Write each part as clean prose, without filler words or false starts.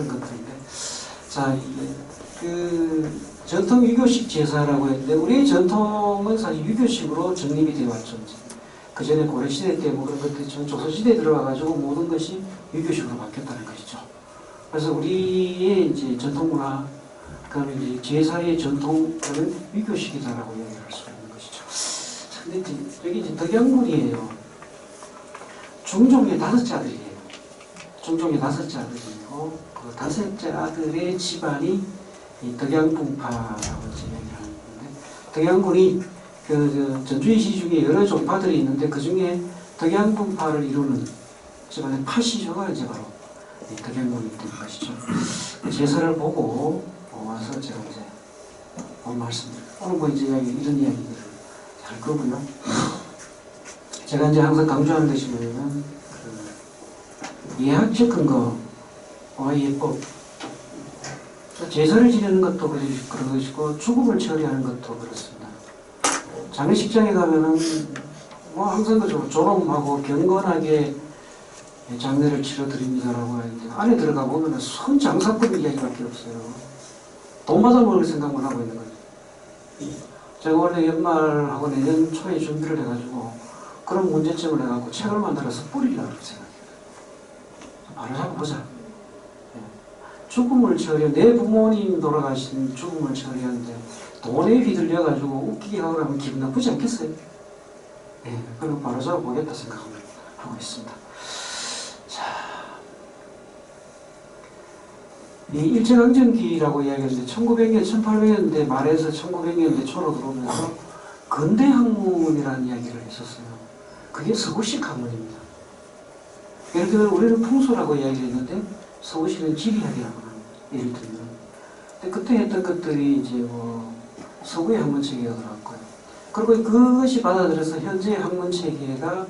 것들인데, 자, 그 전통 유교식 제사라고 했는데, 우리의 전통은 사실 유교식으로 정립이 되어 왔죠. 그 전에 고려시대 때 뭐 그런 것들이 조선시대에 들어와가지고 모든 것이 유교식으로 바뀌었다는 것이죠. 그래서 우리의 이제 전통문화, 그다음에 이제 제사의 전통은 유교식이다라고 얘기할 수 있는 것이죠. 근데 이제 여기 이제 덕양문이에요. 중종의 5째 아들이에요. 중종의 5째 아들이고, 그 5째 아들의 집안이 이 덕양풍파라고 이제 얘기를 하는데, 덕양군이 그 전주의 시 중에 여러 종파들이 있는데 그 중에 덕양풍파를 이루는 집안의 파시조가 이제 바로 이 덕양군이 된 것이죠. 제사를 보고 와서 제가 이제 본 말씀들, 오늘 뭐 이제 이런 이야기들을 할 거고요. 제가 이제 항상 강조하는 것이 뭐냐면 그 예학적 근거와 예법, 제사를 지내는 것도 그런 것이고 죽음을 처리하는 것도 그렇습니다. 장례식장에 가면은 뭐 항상 그죠. 존엄하고 경건하게 장례를 치러드립니다라고 하는데 안에 들어가 보면은 손 장사꾼 이야기밖에 없어요. 돈 받아 먹을 생각만 하고 있는 거죠. 제가 원래 연말하고 내년 초에 준비를 해가지고 그런 문제점을 해갖고 책을 만들어서 뿌리려고 생각해요. 바로 잡아보자. 죽음을 처리, 내 부모님 돌아가신 죽음을 처리하는데 돈에 휘둘려가지고 웃기게 하고 나면 기분 나쁘지 않겠어요? 네, 그리고 바로 잡아보겠다 생각하고 있습니다. 자, 이 일제강점기라고 이야기하는데 1900년, 1800년대 말에서 1900년대 초로 들어오면서 근대 학문이라는 이야기를 했었어요. 그게 서구식 학문입니다. 예를 들면 우리는 풍수라고 이야기했는데 서구식은 지리학이라고 합니다. 예를 들면. 근데 그때 했던 것들이 이제 뭐 서구의 학문 체계가 들어갔고요. 그리고 그것이 받아들여서 현재의 학문 체계가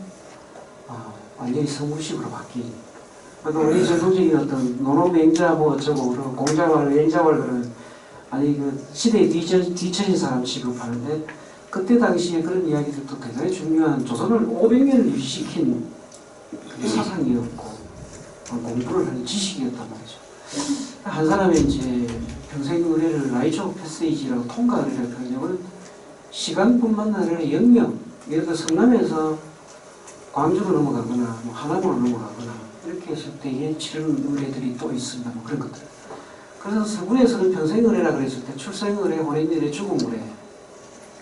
완전히 서구식으로 바뀐. 그러니까 우리 전통적인 어떤 노노맹자 뭐 어쩌고 그러고 공자왈, 맹자왈 그런 아니 그 시대에 뒤처진 사람 취급하는데 그때 당시에 그런 이야기들도 대단히 중요한 조선을 500년을 유지시킨 사상이었고 공부를 하는 지식이었단 말이죠. 한 사람이 이제 평생 의례를 라이트 오브 패세이지라고 통과 의례를 표현하면 시간뿐만 아니라 영영, 예를 들어 성남에서 광주로 넘어가거나 뭐 하남으로 넘어가거나 이렇게 했을 때에 치르는 의례들이 또 있습니다. 뭐 그런 것들. 그래서 서구에서는 평생 의례라 그랬을 때 출생 의례, 혼인 의례, 죽음 의례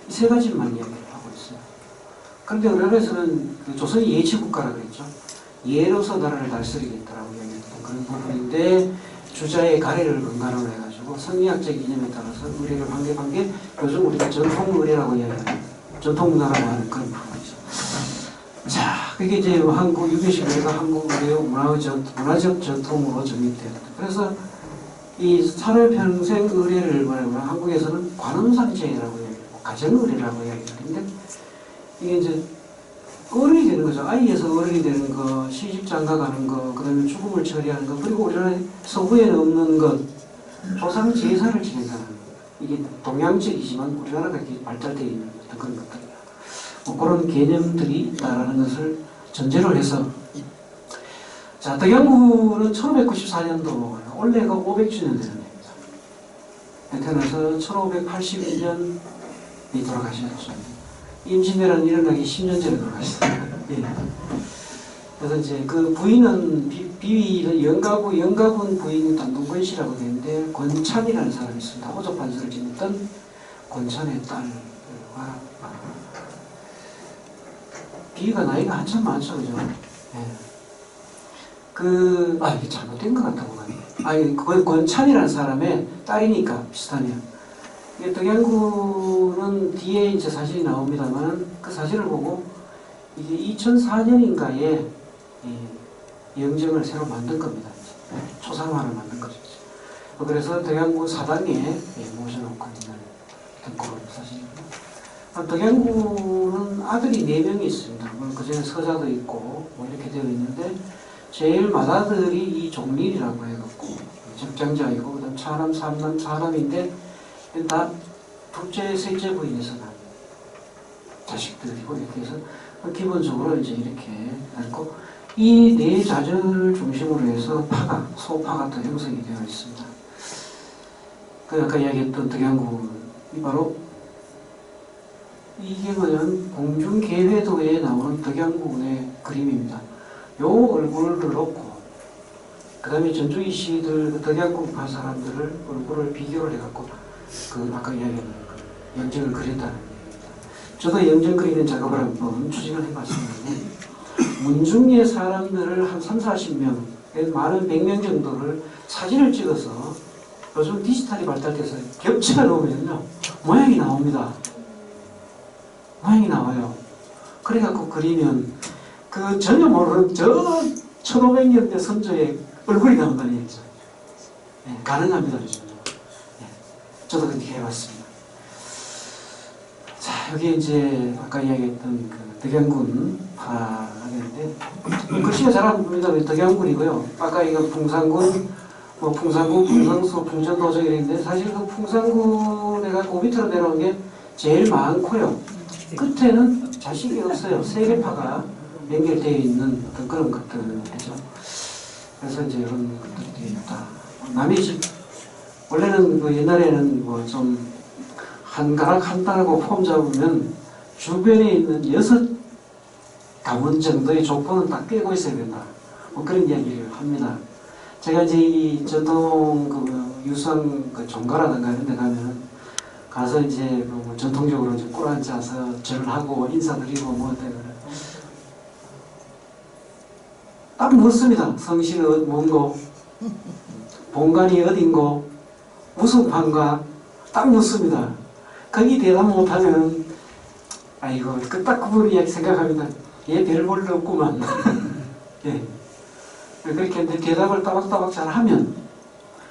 이 3가지만 이야기를 하고 있어요. 그런데 우리나라에서는 그 조선이 예치국가라 그랬죠. 예로서 나라를 다스리겠다라고 이야기했던 그런 부분인데 주자의 가래를 근간으로 해가지고 성리학적 이념에 따라서 의례를 관계 요즘 우리가 전통 의례라고 이야기하는 전통 문화라고 하는 그런 부분이죠. 자, 그게 이제 한국 유교식 의례가 한국 의례의 문화적 전통으로 정립되었다. 그래서 이 살아평생 의례를 뭐라고 한국에서는 관음상제라고 이야기하고 가정의례라고 이야기하는데 이게 이제 어른이 되는 거죠. 아이에서 어른이 되는 거, 시집장가 가는 거, 그 다음에 죽음을 처리하는 거, 그리고 우리나라 서구에는 없는 것, 조상 제사를 지낸다는 거. 이게 동양적이지만 우리나라가 이렇게 발달되어 있는 그런 것들이에요. 뭐 그런 개념들이 있다는 것을 전제로 해서 자, 덕양군은 1594년도 올해가 500주년 되는 해입니다. 태어나서 1581년이 돌아가셨죠. 임신왜란 일어나기 10년 전에 돌아가셨어요. 예. 그래서 이제 그 부인은 비위 영가군 부인 단동권 씨라고 되는데 권찬이라는 사람이 있습니다. 호족반서를 지냈던 권찬의 딸과 비위가 나이가 한참 많죠, 그죠? 예. 이게 잘못된 것 같다고 하네. 거의 권찬이라는 사람의 딸이니까 비슷하네요. 덕양군은 뒤에 이제 사실이 나옵니다만 그 사실을 보고 이게 2004년인가에 영정을 새로 만든 겁니다. 초상화를 만든 거죠. 그래서 덕양군 사당에 모셔놓고 있는 그런 사실입니다. 덕양군은 아들이 4명이 있습니다. 그중에 서자도 있고 뭐 이렇게 되어 있는데 제일 맏아들이 이 종릴이라고 해갖고 적장자이고 그다음 차남, 삼남, 사남인데 다 둘째, 셋째 부인에서 난 자식들이고 이렇게 해서 기본적으로 이제 이렇게 하고 이 네 자전을 중심으로 해서 파가, 소파가 또 형성이 되어 있습니다. 그 아까 이야기했던 덕양군이 바로 이게 뭐냐면 공중계회도에 나오는 덕양군의 그림입니다. 요 얼굴을 놓고 그 다음에 전주기 시들 그 덕양군파 사람들을 얼굴을 비교를 해갖고 그 아까 이야기한 그 영정을 그렸다는 얘기입니다. 저도 영정 그리는 작업을 한번 추진을 해봤었는데 문중의 사람들을 한 3, 40명 많은 100명 정도를 사진을 찍어서 요즘 디지털이 발달돼서 겹쳐 놓으면요 모양이 나옵니다. 모양이 나와요. 그래갖고 그리면 그 전혀 모르는 저 1500년대 선조의 얼굴이 나온다는 얘기죠. 네, 가능합니다. 요즘. 네, 저도 그렇게 해봤습니다. 자, 여기 이제 아까 이야기했던 그 덕양군 파라는데 글씨가 잘 안 보입니다. 덕양군이고요. 아까 이거 풍산군, 뭐 풍산군, 풍성수, 풍전도적 이랬는데 사실 그 풍산군에가 그 밑으로 내려온 게 제일 많고요. 끝에는 자식이 없어요. 세 개 파가 연결되어 있는 어떤 그런 것들이죠. 그래서 이제 이런 것들이 되어 있다. 남의 집, 원래는 그 옛날에는 뭐 좀 한 가락 한 단하고 폼 잡으면 주변에 있는 6가문 정도의 족보는 딱 꿰고 있어야 된다. 뭐 그런 이야기를 합니다. 제가 이제 이 전통 그 유성 그 종가라든가 이런 데 가면 가서 이제 뭐 전통적으로 이제 꿀 앉아서 절을 하고 인사드리고 뭐 어때 그래. 딱 묻습니다. 성씨는 뭔고, 본관이 어딘고, 무슨 판가 딱 묻습니다. 거기 대답 못하면 아이고 딱 그분 이야기 생각합니다. 얘 별 볼 일 없구만. 예. 그렇게 대답을 따박따박 잘하면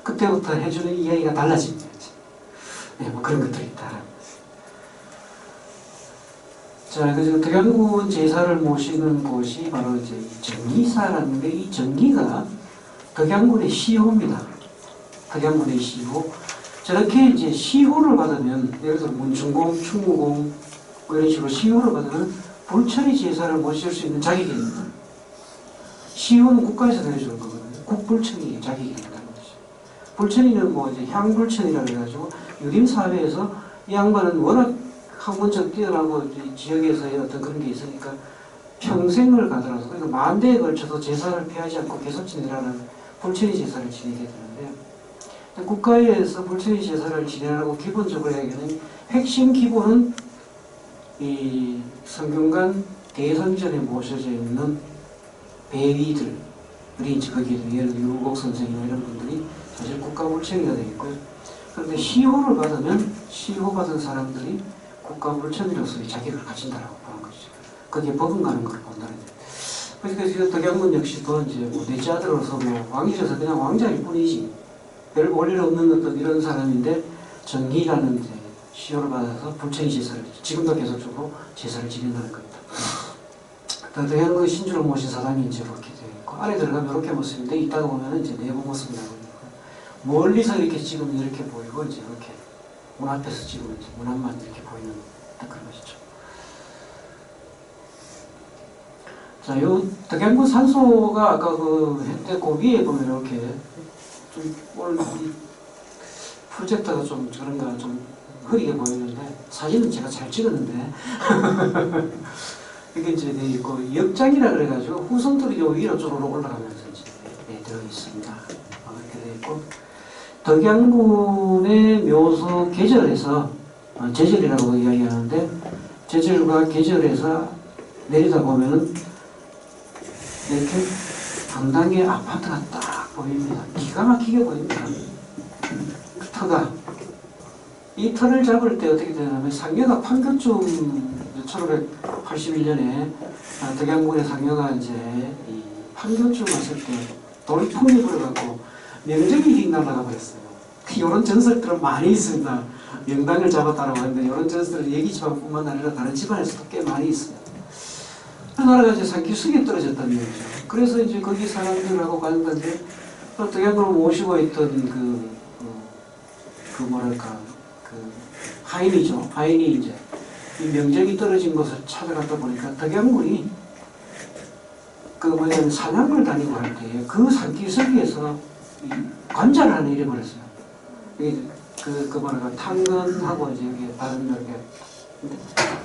그때부터 해주는 이야기가 달라집니다. 예, 뭐 그런 것들이 있다. 자, 그래서 덕양군 제사를 모시는 곳이 바로 이제 정기사라는 게 이 정기가 덕양군의 시호입니다. 덕양군의 시호. 저렇게 이제 시호를 받으면 예를 들어 문충공, 충무공 이런 식으로 시호를 받으면 불처리 제사를 모실 수 있는 자격이 있습니다. 시호는 국가에서 내려주는 거거든요. 국불처리 자격이 있다는 거죠. 불처리는 뭐 이제 향불처리라고 해가지고 유림사회에서 이 양반은 워낙 학문적 뛰어나고 지역에서의 어떤 그런 게 있으니까 평생을 가더라도 그러니까 만대에 걸쳐서 제사를 피하지 않고 계속 지내라는 불처리 제사를 지내게 되는데 국가에서 불처리 제사를 지내라고 기본적으로 얘기하는 핵심 기본은 이 성균관 대성전에 모셔져 있는 배위들이 이제 거기에 예를 들어 유곡 선생이나 이런 분들이 사실 국가 불처리가 되겠고요. 그런데 시호를 받으면 시호 받은 사람들이 국가 불처리로서의 자격을 가진다라고 보는 것이죠. 거기에 버금가는 걸 본다는 거죠. 그래서 덕양군 역시도 이제 뭐 넷째 아들로서 뭐 왕실에서 그냥 왕자일 뿐이지 별 볼일 없는 어떤 이런 사람인데 정기라는 이제 시호를 받아서 불처리 제사를 지금도 계속적으로 제사를 지낸다는 겁니다. 덕양군 신주를 모신 사람이 이제 이렇게 되어 있고 안에 들어가면 이렇게 모습인데 이따가 보면 이제 내부 모습이라고 합니다. 멀리서 이렇게 찍으면 이렇게 보이고 이제 이렇게 문 앞에서 찍으면 이제 문 앞만 이렇게 보이는 그런 것이죠. 자, 요 덕양군 산소가 아까 그 현대 그 위에 보면 이렇게 좀 오늘 이 프로젝터가 좀 그런가 좀 흐리게 보이는데 사진은 제가 잘 찍었는데 이게 이제 돼 있고 역장이라 그래가지고 후성들이 요 위로 쪽으로 올라가면서 이제 되어 있습니다. 이렇게 돼 있고 덕양군의 묘소 계절에서 제절이라고 이야기하는데 제절과 계절에서 내리다 보면은 이렇게 당당의 아파트가 딱 보입니다. 기가 막히게 보입니다. 그 터가 이 터를 잡을 때 어떻게 되냐면 상여가 판교쯤 1581년에 덕양군의 상여가 이제 이 판교쯤 왔을 때 돌풍이 불어갖고 명정이 휙 날아가 버렸어요. 이런 전설들은 많이 있습니다. 명당을 잡았다라고 하는데 이런 전설은 얘기 집안뿐만 아니라 다른 집안에서도 꽤 많이 있습니다. 그 나라가 이제 산기슭에 떨어졌다는 얘기죠. 그래서 이제 거기 사람들하고 갔는데 덕양군을 모시고 있던 그 뭐랄까 그 하인이죠. 하인이 이제 이 명정이 떨어진 곳을 찾아갔다 보니까 덕양군이 그 뭐냐면 사냥을 다니고 할 때 그 산기슭에서 이 관자를 하나 잃어버렸어요. 그 뭐랄까 당근하고 이제 이게 다른 이렇게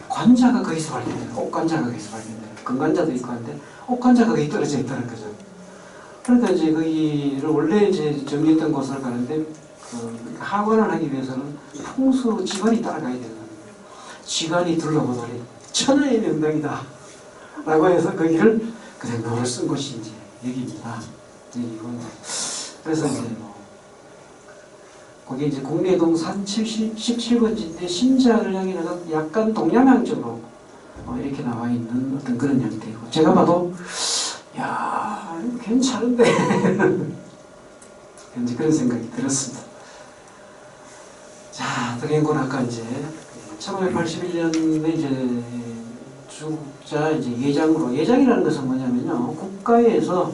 관자가 거기서 발견돼요. 옥관자가 거기서 발견돼요. 금관자도 있고 한데 옥관자가 거기 떨어져 있다는 거죠. 그러니까 이제 거기를 원래 이제 정리했던 곳을 가는데 그 하관을 하기 위해서는 풍수 지관이 따라가야 되는 거예요. 지관이 둘러보더니 천하의 명당이다 라고 해서 거기를 그냥 노를 쓴 곳이 이제 여기입니다. 여기고 그래서 이제 뭐 거기 이제 국내동 산 17번지인데 신자를 향해 약간 동남향 쪽으로 이렇게 나와 있는 어떤 그런 형태이고 제가 봐도 야 괜찮은데 이제 그런 생각이 들었습니다. 자, 덕행군 아까 이제 1581년에 이제 중국자 이제 예장으로 예장이라는 것은 뭐냐면요 국가에서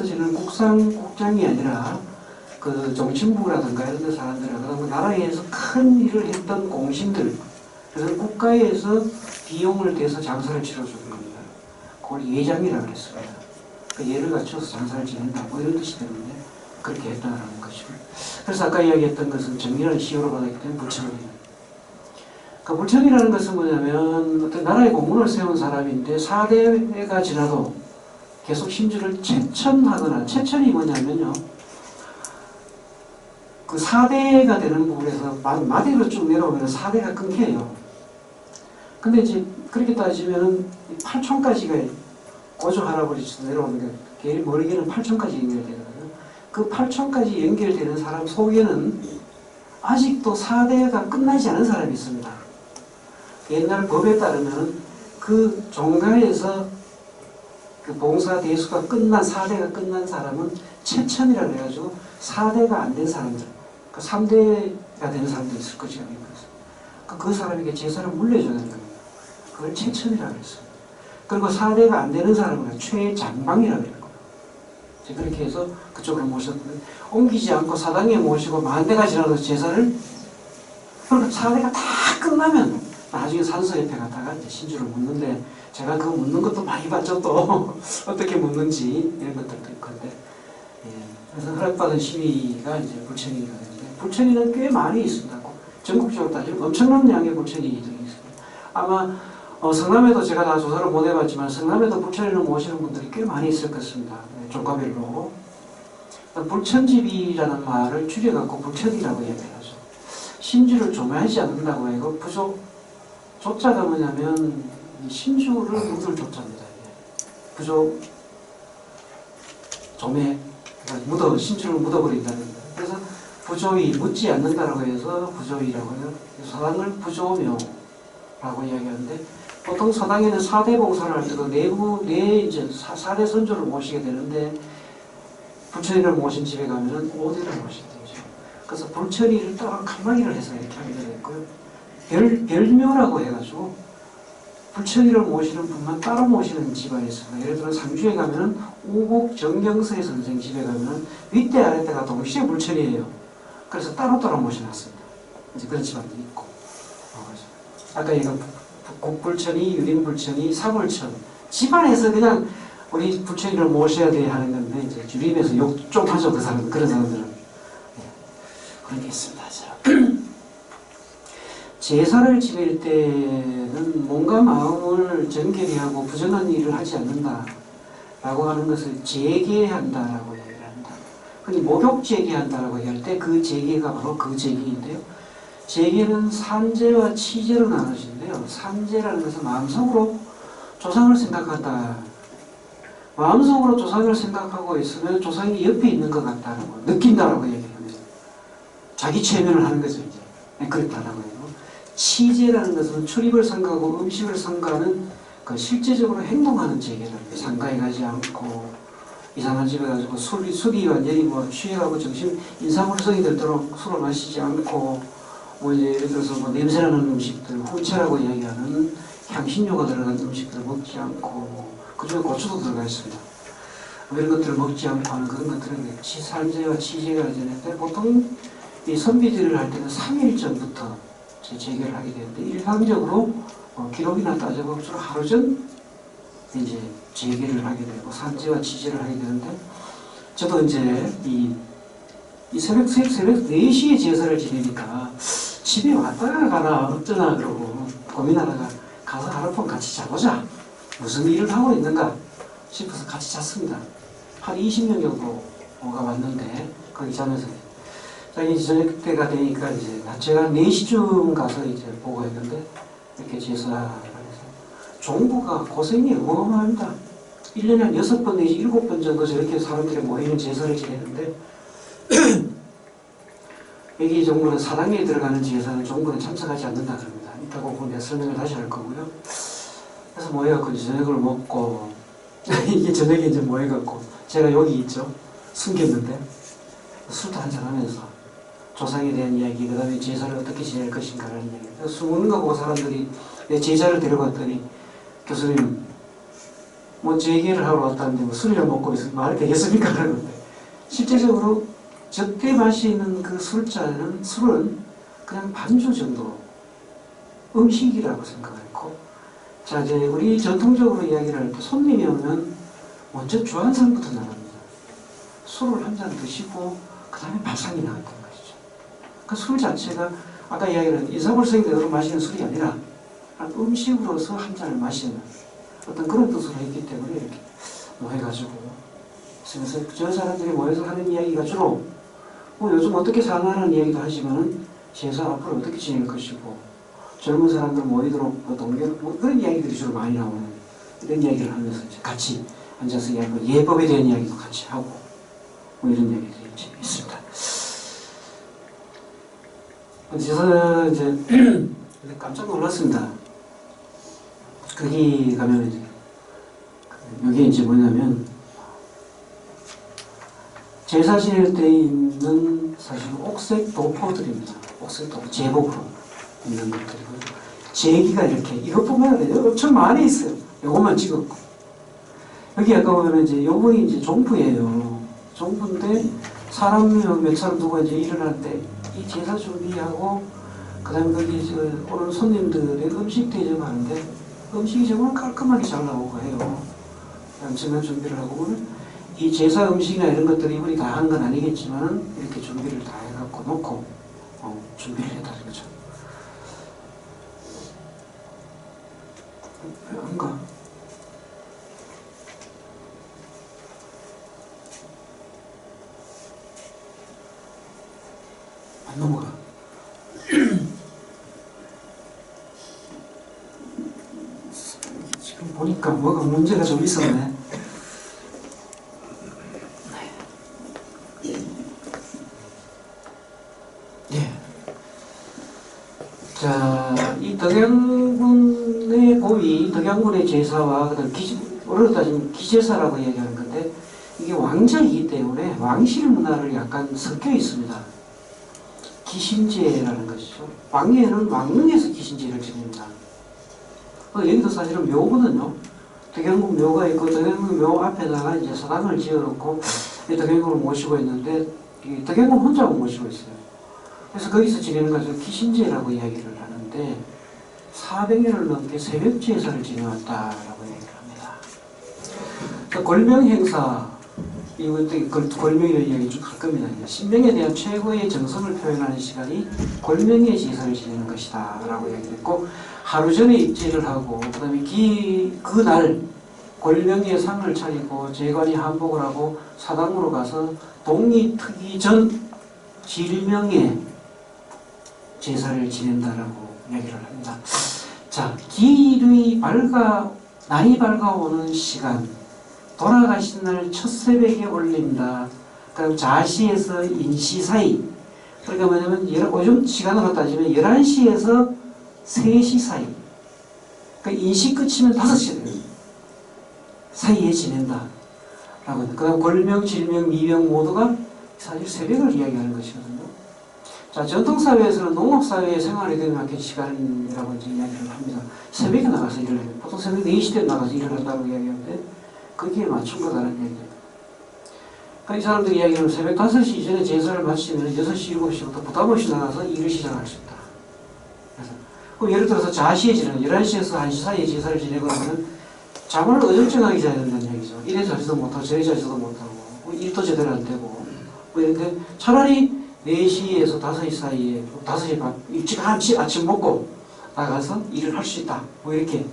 지는 국장이 아니라 그 정치부라든가 이런 데 사람들하고 나라에서 큰 일을 했던 공신들 그래서 국가에서 비용을 대서 장사를 치러주는 겁니다. 그걸 예장이라고 했습니다. 그 예를 갖춰서 장사를 지낸다 뭐 이런 뜻이 되는데 그렇게 했다는 것이고 그래서 아까 이야기했던 것은 정의라는 시효로 받았기 때문에 불천입니다. 그 불천이라는 것은 뭐냐면 어떤 나라의 공문을 세운 사람인데 4대가 지나도 계속 신주를 채천하거나 채천이 뭐냐면요 그 4대가 되는 부분에서 마디로 쭉 내려오면 4대가 끊겨요. 근데 이제 그렇게 따지면은 8촌까지가 고조 할아버지부터 내려오는 게 머리에는 8촌까지 연결되거든요. 그 8촌까지 연결되는 사람 속에는 아직도 4대가 끝나지 않은 사람이 있습니다. 옛날 법에 따르면 그 종가에서 그 봉사 대수가 끝난 4대가 끝난 사람은 채천이라고 해가지고 4대가 안 된 사람들 그 3대가 되는 사람들이 있을 것이라고 했어요. 그 사람에게 제사를 물려줘야 되는 겁니다. 그걸 채천이라고 했어요. 그리고 4대가 안 되는 사람은 최장방이라고 했고 그렇게 해서 그쪽으로 모셨는데 옮기지 않고 사당에 모시고 10,000대가 지나서 제사를 그러니까 4대가 다 끝나면 나중에 산서 옆에 갔다가 이제 신주를 묻는데 제가 그거 묻는 것도 많이 봤죠 또 어떻게 묻는지 이런 것들도 있건데 그래서 허락받은 시위가 이제 불천이가 되는데 불천이는 꽤 많이 있습니다. 전국적으로 따지면 엄청난 양의 불천이들이 있습니다. 아마 성남에도 제가 다 조사를 못 해봤지만 성남에도 불천이를 모시는 분들이 꽤 많이 있을 것입니다. 종가별로 불천집이라는 말을 줄여갖고 불천이라고 얘기하죠. 신주를 조매하지 않는다고 해서 부족 조자가 뭐냐면 신주를 묻을 조자입니다. 부족 조매 신주를 묻어버린다는 거예요. 그래서 부조위 묻지 않는다라고 해서 부조위라고 해요. 서당을 부조묘라고 이야기하는데 보통 서당에는 4대 봉사를 할 때도 이제 4대 선조를 모시게 되는데 불천이를 모신 집에 가면은 5대를 모시게 되죠. 그래서 불천이를 따로 칸막이를 해서 이렇게 하게 됐고요. 별묘라고 해가지고 불천이를 모시는 분만 따로 모시는 집안이 있습니다. 예를 들어 상주에 가면은 우국 정경서의 선생 집에 가면은 윗대 아랫대가 동시에 불천이에요. 그래서 따로따로 모셔놨습니다. 이제 그런 집안도 있고. 아까 얘가 국불천이, 유림불천이, 사불천 집안에서 그냥 우리 불천이를 모셔야 돼 하는 건데 이제 주림에서 욕 좀 하죠. 그 사람 그런 사람들은 그런 게 있습니다. 제사를 지낼 때는 몸과 마음을 정결히 하고 부정한 일을 하지 않는다라고 하는 것을 재개한다라고 얘기를 한다. 흔히 목욕 재개한다라고 얘기할 때 그 재개가 바로 그 재개인데요. 재개는 산재와 치재로 나눠지는데요. 산재라는 것은 마음속으로 조상을 생각한다. 마음속으로 조상을 생각하고 있으면 조상이 옆에 있는 것 같다는 거 느낀다라고 얘기합니다. 자기 체면을 하는 거죠. 이제 그렇다라고 해요. 치재라는 것은 출입을 삼가하고 음식을 삼가하는 그 실제적으로 행동하는 재개를 상가에 가지 않고 이상한 집에 가지고 술이 완전히 뭐 취해가고 정신 인사물성이 들도록 술을 마시지 않고 뭐 이제 예를 들어서 뭐 냄새나는 음식들 훈채라고 이야기하는 향신료가 들어간 음식들을 먹지 않고 그중에 고추도 들어가 있습니다. 이런 것들을 먹지 않고 하는 그런 것들은 산재와 치재가 되는데 보통 이 선비들을 할 때는 3일 전부터 재개를 하게 되는데 일반적으로 기록이나 따져보면 하루 전 이제 재개를 하게 되고 산재와 취재를 하게 되는데 저도 이제 이 새벽 4시에 제사를 지내니까 집에 왔다가 가나 어쩌나 그러고 고민하다가 가서 하룻밤 같이 자보자. 무슨 일을 하고 있는가 싶어서 같이 잤습니다. 한 20명 정도가 왔는데 거기 자면서 자기 저녁 때가 되니까 이제 제가 4시쯤 가서 이제 보고 했는데 이렇게 제사를 해서 종부가 고생이 어마어마합니다. 1년에 한 6번 내지 7번 정도 저렇게 사람들이 모이는 제사를 지내는데 여기 종부는 사당에 들어가는 제사는 종부는 참석하지 않는다 그럽니다. 이따가 내가 설명을 다시 할 거고요. 그래서 모여갖고 저녁을 먹고 이게 저녁에 이제 모여갖고 제가 여기 있죠. 숨겼는데 술도 한잔하면서 조상에 대한 이야기, 그 다음에 제사를 어떻게 지낼 것인가라는 이야기. 그래서 술 먹는 거 보고 사람들이 내 제자를 데려갔더니 교수님 뭐 재개를 하러 왔다는데 뭐 술이랑 먹고 있으면 말이 되겠습니까? 그러는데 실제적으로 저때 마시는 그 술은 그냥 반주 정도 음식이라고 생각했고, 자 이제 우리 전통적으로 이야기를 할 때 손님이 오면 먼저 주안상부터 나갑니다. 술을 한 잔 드시고 그 다음에 밥상이 나갔던 것이죠. 그 술 자체가 아까 이야기한 인사불성대로 마시는 술이 아니라 음식으로서 한 잔을 마시는 어떤 그런 뜻으로 했기 때문에 이렇게 해가지고 그래서 저 사람들이 모여서 하는 이야기가 주로 뭐 요즘 어떻게 사나라는 이야기도 하지만 제사 앞으로 어떻게 지낼 것이고 젊은 사람들 모이도록 뭐 동료 뭐 그런 이야기들이 주로 많이 나오는 이런 이야기를 하면서 이제 같이 앉아서 이야기하고 예법에 대한 이야기도 같이 하고 뭐 이런 이야기들이 이제 있습니다. 제사 이제 깜짝 놀랐습니다. 거기 가면 이제 여기 이제 뭐냐면 제사 지낼 때 있는 사실 옥색 도포들입니다. 옥색 도포 제복으로 있는 것들이고 제기가 이렇게 이것뿐만 아니라 엄청 많이 있어요. 요것만 찍었고 여기 아까 보면 이제 요분이 이제 종부예요. 종부인데 사람 몇 사람 두고 이제 일어날 때 이 제사 준비하고 그다음에 거기 오는 손님들의 음식 대접하는데 음식이 정말 깔끔하게 잘 나오고 해요. 엄청난 준비를 하고 보면 이 제사 음식이나 이런 것들이 우리 다 한 건 아니겠지만 이렇게 준비를 다 해갖고 놓고 준비를 했다는 거죠. 뭔가 안 넘어가. 지금 보니까 뭐가 문제가 좀 있었네. 예. 자, 이 덕양군의 보위, 덕양군의 제사와 그다음 오늘로 따지면 기제사라고 얘기하는 건데 이게 왕정이기 때문에 왕실 문화를 약간 섞여 있습니다. 기신제라는 것이죠. 왕예는 왕릉에서 기신제를 지냅니다. 여기도 사실은 묘거든요. 덕양군 묘가 있고 덕양군 묘 앞에다가 이제 사당을 지어놓고 덕양군을 모시고 있는데 덕양군 혼자 모시고 있어요. 그래서 거기서 지내는 것을 기신제라고 이야기를 하는데 400년을 넘게 새벽 제사를 지내왔다라고 얘기를 합니다. 골명행사 이것도 골명이라는 이야기 쭉 할 겁니다. 신명에 대한 최고의 정성을 표현하는 시간이 골명의 제사를 지내는 것이다 라고 얘기했고 하루 전에 입제를 하고 그 다음에 그날 골명의 상을 차리고 제관이 한복을 하고 사당으로 가서 동이 트기 전 질명의 제사를 지낸다라고 이야기를 합니다. 자, 날이 밝아오는 시간 돌아가신 날 첫 새벽에 올린다. 그럼 자시에서 인시 사이. 그러니까 뭐냐면 요즘 시간으로 따지면 11시에서 3시 사이. 그러니까 인시 끝이면 5시 돼요. 사이에 지낸다. 라고. 그 다음 골명, 질명, 미명 모두가 사실 새벽을 이야기하는 것이거든요. 자, 전통사회에서는 농업사회의 생활에 걸맞게 시간이라고 이제 이야기를 합니다. 새벽에 나가서 일을 해요. 보통 새벽 4시 때 나가서 일을 한다고 이야기하는데 거기에 맞춘 거다라는 얘기입니다. 그러니까 이 사람들이 이야기하면 새벽 5시 이전에 제사를 마치면 6시, 7시부터 부담 없이 나가서 일을 시작할 수 있다. 그래서 그럼 예를 들어서 자시에 지내는 11시에서 1시 사이에 제사를 지내고 나면 잠을 어정쩡하게 자야 된다는 얘기죠. 이래 자지도 못하고 저래 자지도 못하고 일도 제대로 안 되고 뭐 이런데 차라리 4시에서 5시 사이에 5시 반 일찍 아침 먹고 나가서 일을 할 수 있다. 뭐 이렇게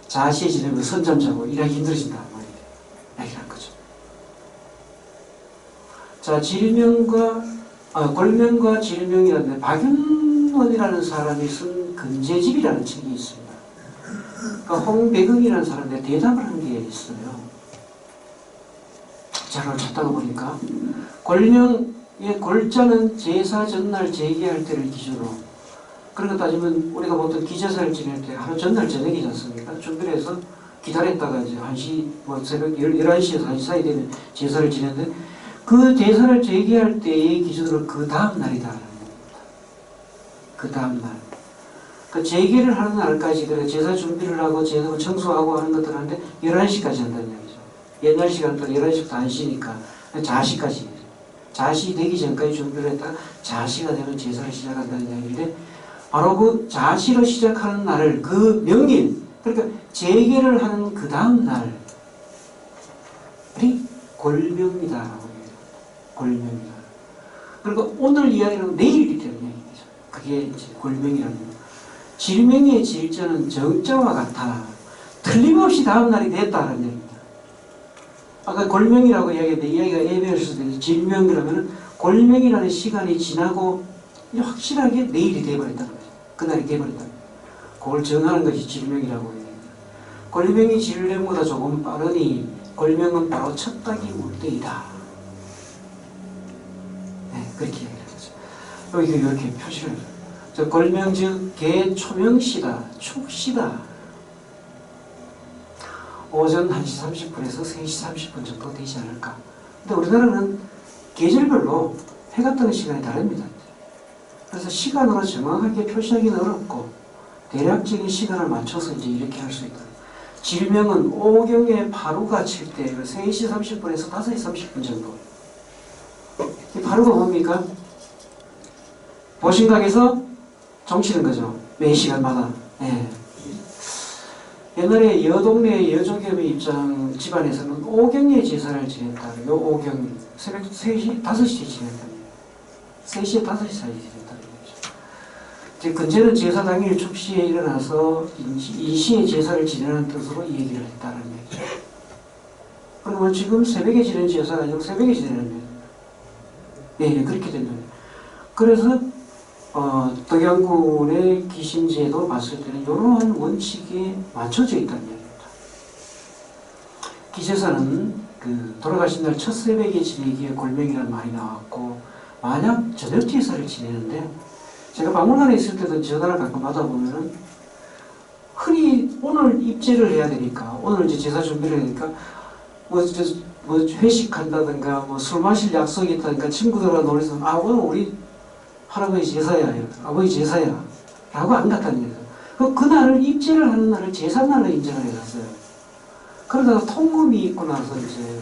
자시에 지내면 선잠 자고 일하기 힘들어진다. 뭐 이렇게 얘기를 한 거죠. 자, 골명과 질명이라는데 박윤원이라는 사람이 쓴 근제집이라는 책이 있습니다. 그러니까 홍배경이라는 사람한테 대답을 한 게 있어요. 자료를 찾다가 보니까 골명의 골자는 제사 전날 제기할 때를 기준으로 그런 거 따지면 우리가 보통 기제사를 지낼 때 하루 전날 저녁이지 않습니까? 준비를 해서 기다렸다가 이제 1시, 뭐 새벽 11시에서 1시 사이 되면 제사를 지냈는데 그 제사를 제기할 때의 기준으로 그 다음 날이다. 그 다음 날. 그 제기를 하는 날까지 그래 제사 준비를 하고 제사 청소하고 하는 것들 하는데 11시까지 한다는 얘기죠. 옛날 시간부터 11시부터 1시니까 자시까지. 자시 되기 전까지 준비를 했다가 자시가 되면 제사를 시작한다는 얘기인데 바로 그 자시로 시작하는 날을 그 명일 그러니까 제기를 하는 그 다음 날이 골명이다라고 해요. 골명이다. 그리고 오늘 이야기는 내일이기 때문에 얘기죠. 그게 이제 골명이라는 거예요. 질명의 질자는 정자와 같아. 틀림없이 다음 날이 됐다는 얘기입니다. 아까 골명이라고 이야기했는데 이야기가 애매할 수도 있는데 질명이라면 골명이라는 시간이 지나고 확실하게 내일이 돼버렸다는 거죠. 그날이 돼버렸다는 거죠. 그걸 정하는 것이 질명이라고 얘기합니다. 골명이 질명보다 조금 빠르니 골명은 바로 첫 닭이 물 때이다. 네, 그렇게 얘기를 하죠. 여기 이렇게 표시를 해요. 골명 즉 개 초명시다. 축시다. 오전 1시 30분에서 3시 30분 정도 되지 않을까. 근데 우리나라는 계절별로 해가 뜨는 시간이 다릅니다. 그래서 시간으로 정확하게 표시하기는 어렵고 대략적인 시간을 맞춰서 이제 이렇게 할 수 있다. 질명은 오경에 파루가 칠 때 3시 30분에서 5시 30분 정도. 이 파루가 뭡니까? 보신각에서 종치는 거죠. 매 시간마다. 예. 옛날에 여동네 여조겸의 입장 집안에서는 오경에 제사를 지냈다. 요 오경 새벽 3시, 5시에 지냈다. 3시에 5시 사이에 지냈다. 이제 근제는 제사 당일 축시에 일어나서 이 시에 제사를 지내는 뜻으로 얘기를 했다는 얘기죠. 그러면 지금 새벽에 지내는 제사가 아니고 새벽에 지내는 거예요. 네, 그렇게 된다. 그래서 덕양군의 기신제도 봤을 때는 이러한 원칙에 맞춰져 있다는 얘기입니다. 기제사는 돌아가신 날 첫 새벽에 지내기에 골명이라는 말이 나왔고 만약 저녁 제사를 지내는데 제가 박물관에 있을 때도 전화를 가끔 받아보면은 흔히 오늘 입제를 해야 되니까 오늘 이제 제사 준비를 해야 되니까 뭐 회식한다든가 뭐 술 마실 약속이 있다든가 친구들과 놀아서 오늘 우리 할아버지 제사야, 아버지 제사야 라고 안 갔다는 얘기죠. 그날을 입제를 하는 날을 제삿날로 인정을 해놨어요. 그러다가 통금이 있고 나서 이제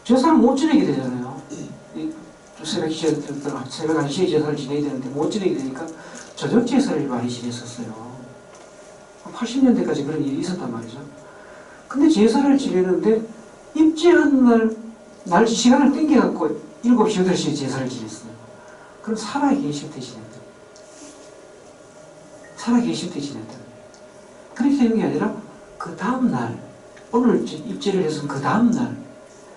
제사를 못 지내게 되잖아요. 새벽 1시에 제사를 지내야 되는데 못 지내게 되니까 저녁 제사를 많이 지냈었어요. 80년대까지 그런 일이 있었단 말이죠. 근데 제사를 지내는데 입제한 날 시간을 땡겨갖고 7시, 8시에 제사를 지냈어요. 그럼 살아계실 때 지냈다. 살아계실 때 지냈다. 그렇게 되는 게 아니라 그 다음날 오늘 입제를 해서 그 다음날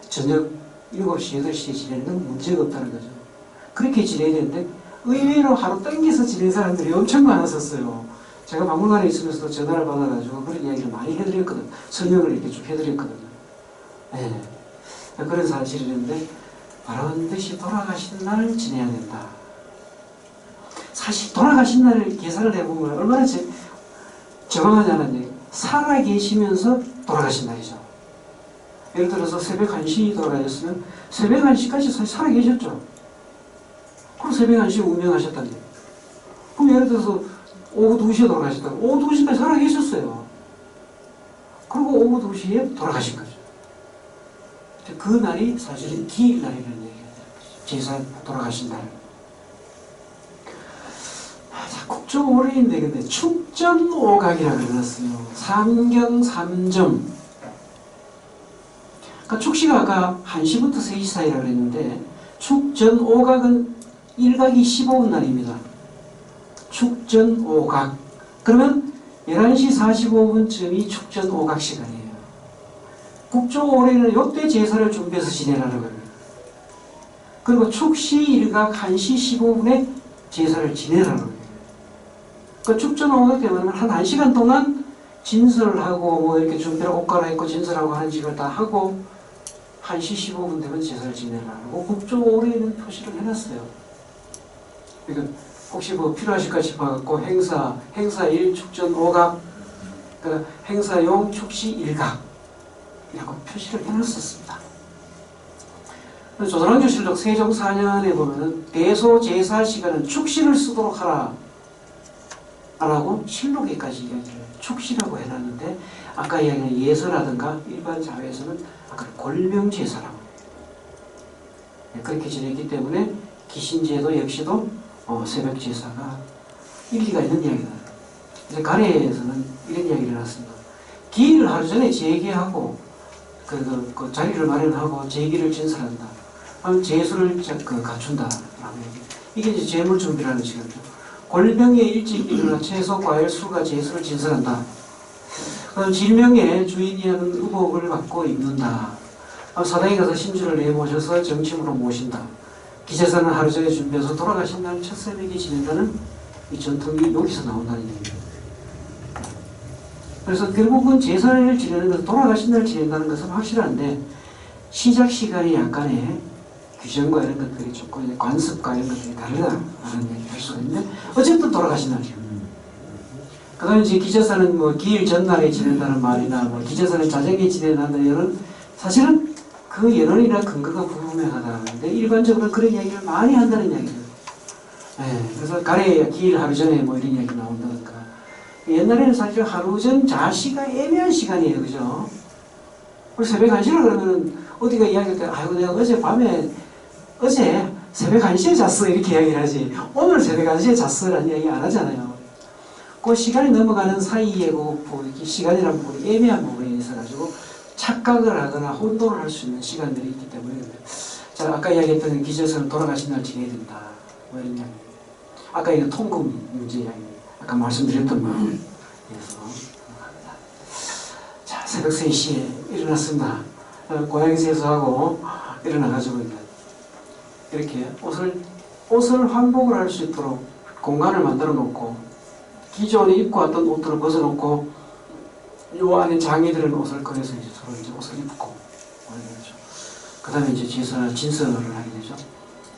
저녁 7시, 8시에 지내는 건 문제가 없다는 거죠. 그렇게 지내야 되는데 의외로 하루 땡겨서 지낸 사람들이 엄청 많았었어요. 제가 박물관에 있으면서도 전화를 받아가지고 그런 이야기를 많이 해드렸거든. 설명을 이렇게 쭉 해드렸거든요. 네. 그런 사실이 있는데 반드시 돌아가신 날 지내야 된다. 사실 돌아가신 날을 계산을 해보면 얼마나 정확하냐는 얘기. 살아 계시면서 돌아가신 날이죠. 예를 들어서 새벽 1시 돌아가셨으면 새벽 1시까지 사실 살아 계셨죠. 그럼 새벽 1시에 운명하셨다는 얘기. 그럼 예를 들어서 오후 2시에 돌아가셨다고 오후 2시까지 살아 계셨어요. 그리고 오후 2시에 돌아가신 거죠. 그 날이 사실은 기일날이라는 얘기예요. 제사 돌아가신 날. 자꾸 국조 오래인데 근데 축전오각이라고 해놨어요. 삼경삼점. 그러니까 축시가 아까 1시부터 3시 사이라고 그랬는데 축전오각은 1각이 15분 날입니다. 축전오각. 그러면 11시 45분쯤이 축전오각 시간이에요. 국조 오래는 요때 제사를 준비해서 지내라는 거예요. 그리고 축시 1각 1시 15분에 제사를 지내라는 거예요. 그 축전오각 때문에 한 1시간 동안 진설을 하고 뭐 이렇게 준비를 옷 갈아입고 진설하고 하는 식을 다 하고 1시 15분 되면 제사를 지내라고 국조 오래에는 표시를 해놨어요. 그러니까 혹시 뭐 필요하실까 싶어갖고 행사일 축전 5각, 그 행사용 축시 1각 이라고 표시를 해놨었습니다. 조선왕조실록 세종 4년에 보면은 대소 제사 시간은 축시를 쓰도록 하라 라고 실록에까지 이야기를 축시라고 해놨는데 아까 이야기한 예서라든가 일반 자회에서는 아까 골명제사라고 그렇게 지냈기 때문에 기신제도 역시도 새벽 제사가 일리가 있는 이야기다. 이제 가래에서는 이런 이야기를 해놨습니다. 기일을 하루 전에 제기하고 그 자리를 마련하고 제기를 진설한다. 그럼 제수를 갖춘다. 이게 이제 제물 준비라는 시간이죠. 골병에 일찍 일어나 채소, 과일, 술과 제수를 진설한다. 그럼 질명에 주인이하는 의복을 받고 입는다. 사당에 가서 심주를 내모셔서 정침으로 모신다. 기제사는 하루 전에 준비해서 돌아가신 날 첫 새벽에 지낸다는 이 전통이 여기서 나온다는 얘기입니다. 그래서 결국은 제사를 지내는 것은 돌아가신 날 지낸다는 것은 확실한데 시작 시간이 약간의 규정과 이런 것들이 조금 관습과 이런 것들이 다르다라는 얘기를 할 수가 있는데 어쨌든 돌아가신 날이에요. 그 다음에 이제 기제사는 뭐 기일 전날에 지낸다는 말이나 뭐 기제사는 자정에 지낸다는 이런 사실은 그 연원이나 근거가 불분명하다는데 일반적으로 그런 이야기를 많이 한다는 이야기예요. 네, 그래서 가래 기일 하루 전에 뭐 이런 이야기 나온다든가 옛날에는 사실 하루 전 자시가 애매한 시간이에요. 그죠? 우리 새벽 1시를 그러면 어디가 이야기할 때 아이고 내가 어제 새벽 1시에 잤어 이렇게 이야기를 하지 오늘 새벽 1시에 잤어라는 이야기 안 하잖아요. 그 시간이 넘어가는 사이에 그 시간이라는 부분이 애매한 부분이 있어가지고 착각을 하거나 혼돈을 할 수 있는 시간들이 있기 때문에 자 아까 이야기했던 기제사는 돌아가신 날 지내야 된다. 뭐 이런 이야기. 아까 이거 통금 문제 이야기. 아까 말씀드렸던 부분에서 합니다. 자 새벽 3시에 일어났습니다. 고양이 세수하고 일어나가지고 이렇게 옷을 환복을 할 수 있도록 공간을 만들어 놓고 기존에 입고 왔던 옷들을 벗어놓고 요 안에 장애들은 옷을 꺼내서 이제 서로 이제 옷을 입고 그 다음에 이제 진설을 하게 되죠.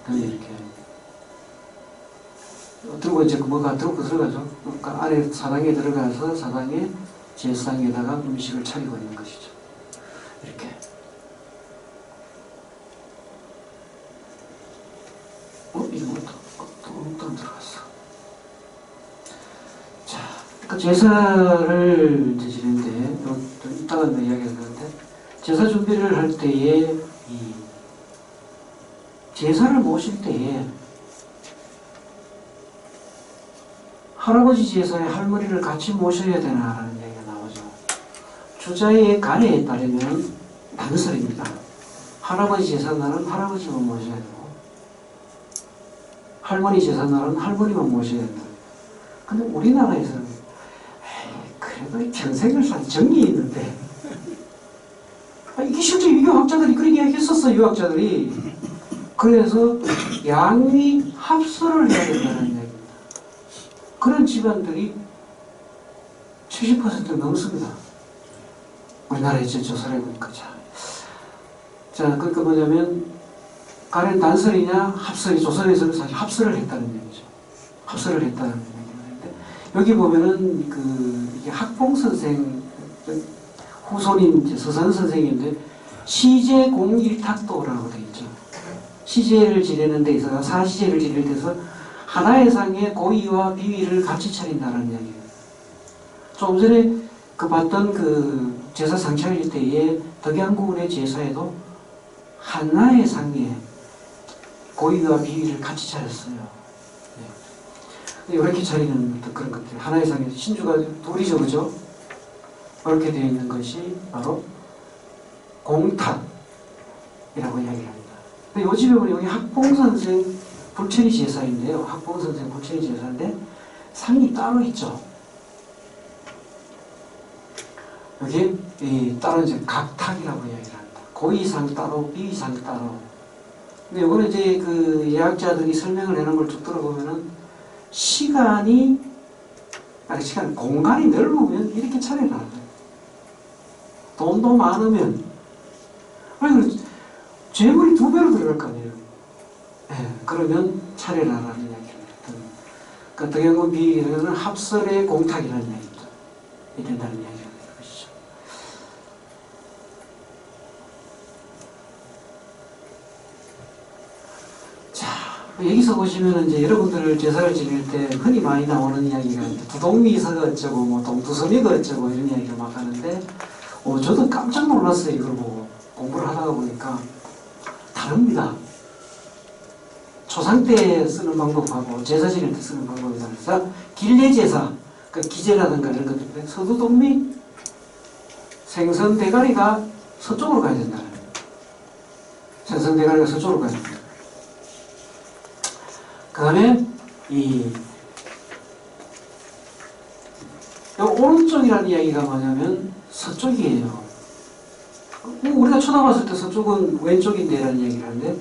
그 다음에 이렇게 들고 이제 뭐가 들고 들어가죠. 그러니까 안에 사당에 들어가서 사당에 제사상에다가 음식을 차리고 있는 것이죠. 이렇게. 이거 또 들어갔어. 자, 그러니까 제사를 이제 지내는데, 좀 이따가 이야기할 건데, 제사 준비를 할 때에, 제사를 모실 때에, 할아버지 제사에 할머니를 같이 모셔야 되나라는 얘기가 나오죠. 주자의 가례에 따르면 단설입니다. 할아버지 제사날은 할아버지만 모셔야 되고, 할머니 제사날은 할머니만 모셔야 된다. 근데 우리나라에서는 그래도 평생을 산 정이 있는데 이게 실제 유학자들이 그렇게 이야기했었어. 유학자들이. 그래서 양위 합설을 해야 된다는 얘기입니다. 그런 집안들이 70% 넘습니다. 우리나라에 조사를 해보니까. 자, 그러니까 뭐냐면 가령 단설이냐 합설이 조선에서는 사실 합설을 했다는 얘기죠. 합설을 했다는 얘기인데 여기 보면은 이게 학봉 선생 후손인 서산 선생인데 시제 공일탁도라고 되어 있죠. 시제를 지내는 데 있어서 사시제를 지낼 때 있어서 하나의 상에 고의와 비위를 같이 차린다는 이야기예요. 조금 전에 봤던 제사 상차릴 때에 덕양군의 제사에도 하나의 상에 고의와 비위를 같이 차렸어요. 네. 이렇게 차리는 어떤 그런 것들. 하나의 상에 신주가 둘이죠, 그죠? 이렇게 되어 있는 것이 바로 공탁이라고 이야기를 합니다. 요 집에 보면 여기 학봉선생 불천이 제사인데요. 학봉선생 불천이 제사인데 상이 따로 있죠. 여기 따로 이제 각탁이라고 이야기를 합니다. 고위상 따로, 비위상 따로. 근데 요거는 이제 그 예학자들이 설명을 해놓은 걸 쭉 들어보면은 공간이 넓으면 이렇게 차려놔요. 돈도 많으면, 아니, 재물이 2배로 들어갈 거 아니에요. 네, 그러면 차려놔라는 이야기입니다. 그러니까 덕양군 비위는 합설의 공탁이라는 이야기입니다. 이렇게 된다는 이야기가 되는 것이죠. 자, 여기서 보시면 이제 여러분들 제사를 지낼 때 흔히 많이 나오는 이야기가 두동미서가 어쩌고, 뭐 동두서미가 어쩌고 이런 이야기를 막 하는데, 저도 깜짝 놀랐어요. 이걸 보고 공부를 하다가 보니까 다릅니다. 초상 때 쓰는 방법하고 제사 지낼 때 쓰는 방법이 다르다. 길례제사, 그러니까 기제라든가 이런 것들, 서두동미, 생선대가리가 서쪽으로 가야 된다. 생선대가리가 서쪽으로 가야 된다. 그 다음에 오른쪽이라는 이야기가 뭐냐면 서쪽이에요. 우리가 쳐다봤을 때 서쪽은 왼쪽인데 라는 이야기를 하는데,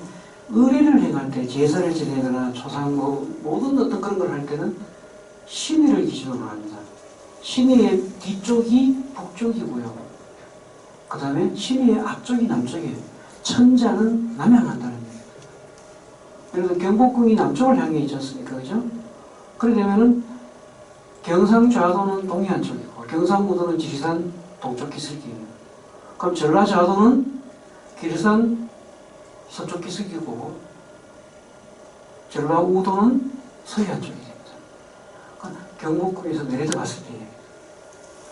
의례를 행할 때, 제사를 지내거나 초상, 모든 어떤 그런 걸 할 때는 신의를 기준으로 합니다. 신의의 뒤쪽이 북쪽이고요. 그 다음에 신의의 앞쪽이 남쪽이에요. 천자는 남향한다는 얘기예요. 그래서 경복궁이 남쪽을 향해 있지 않습니까? 그죠? 그렇게 되면은 경상좌도는 동해안 쪽이고, 경상우도는 지리산 동쪽 기슭이에요. 그럼 전라좌도는 기르산 서쪽 기슭이고, 전라우도는 서해안 쪽이 됩니다. 그러니까 경복궁에서 내려다 봤을 때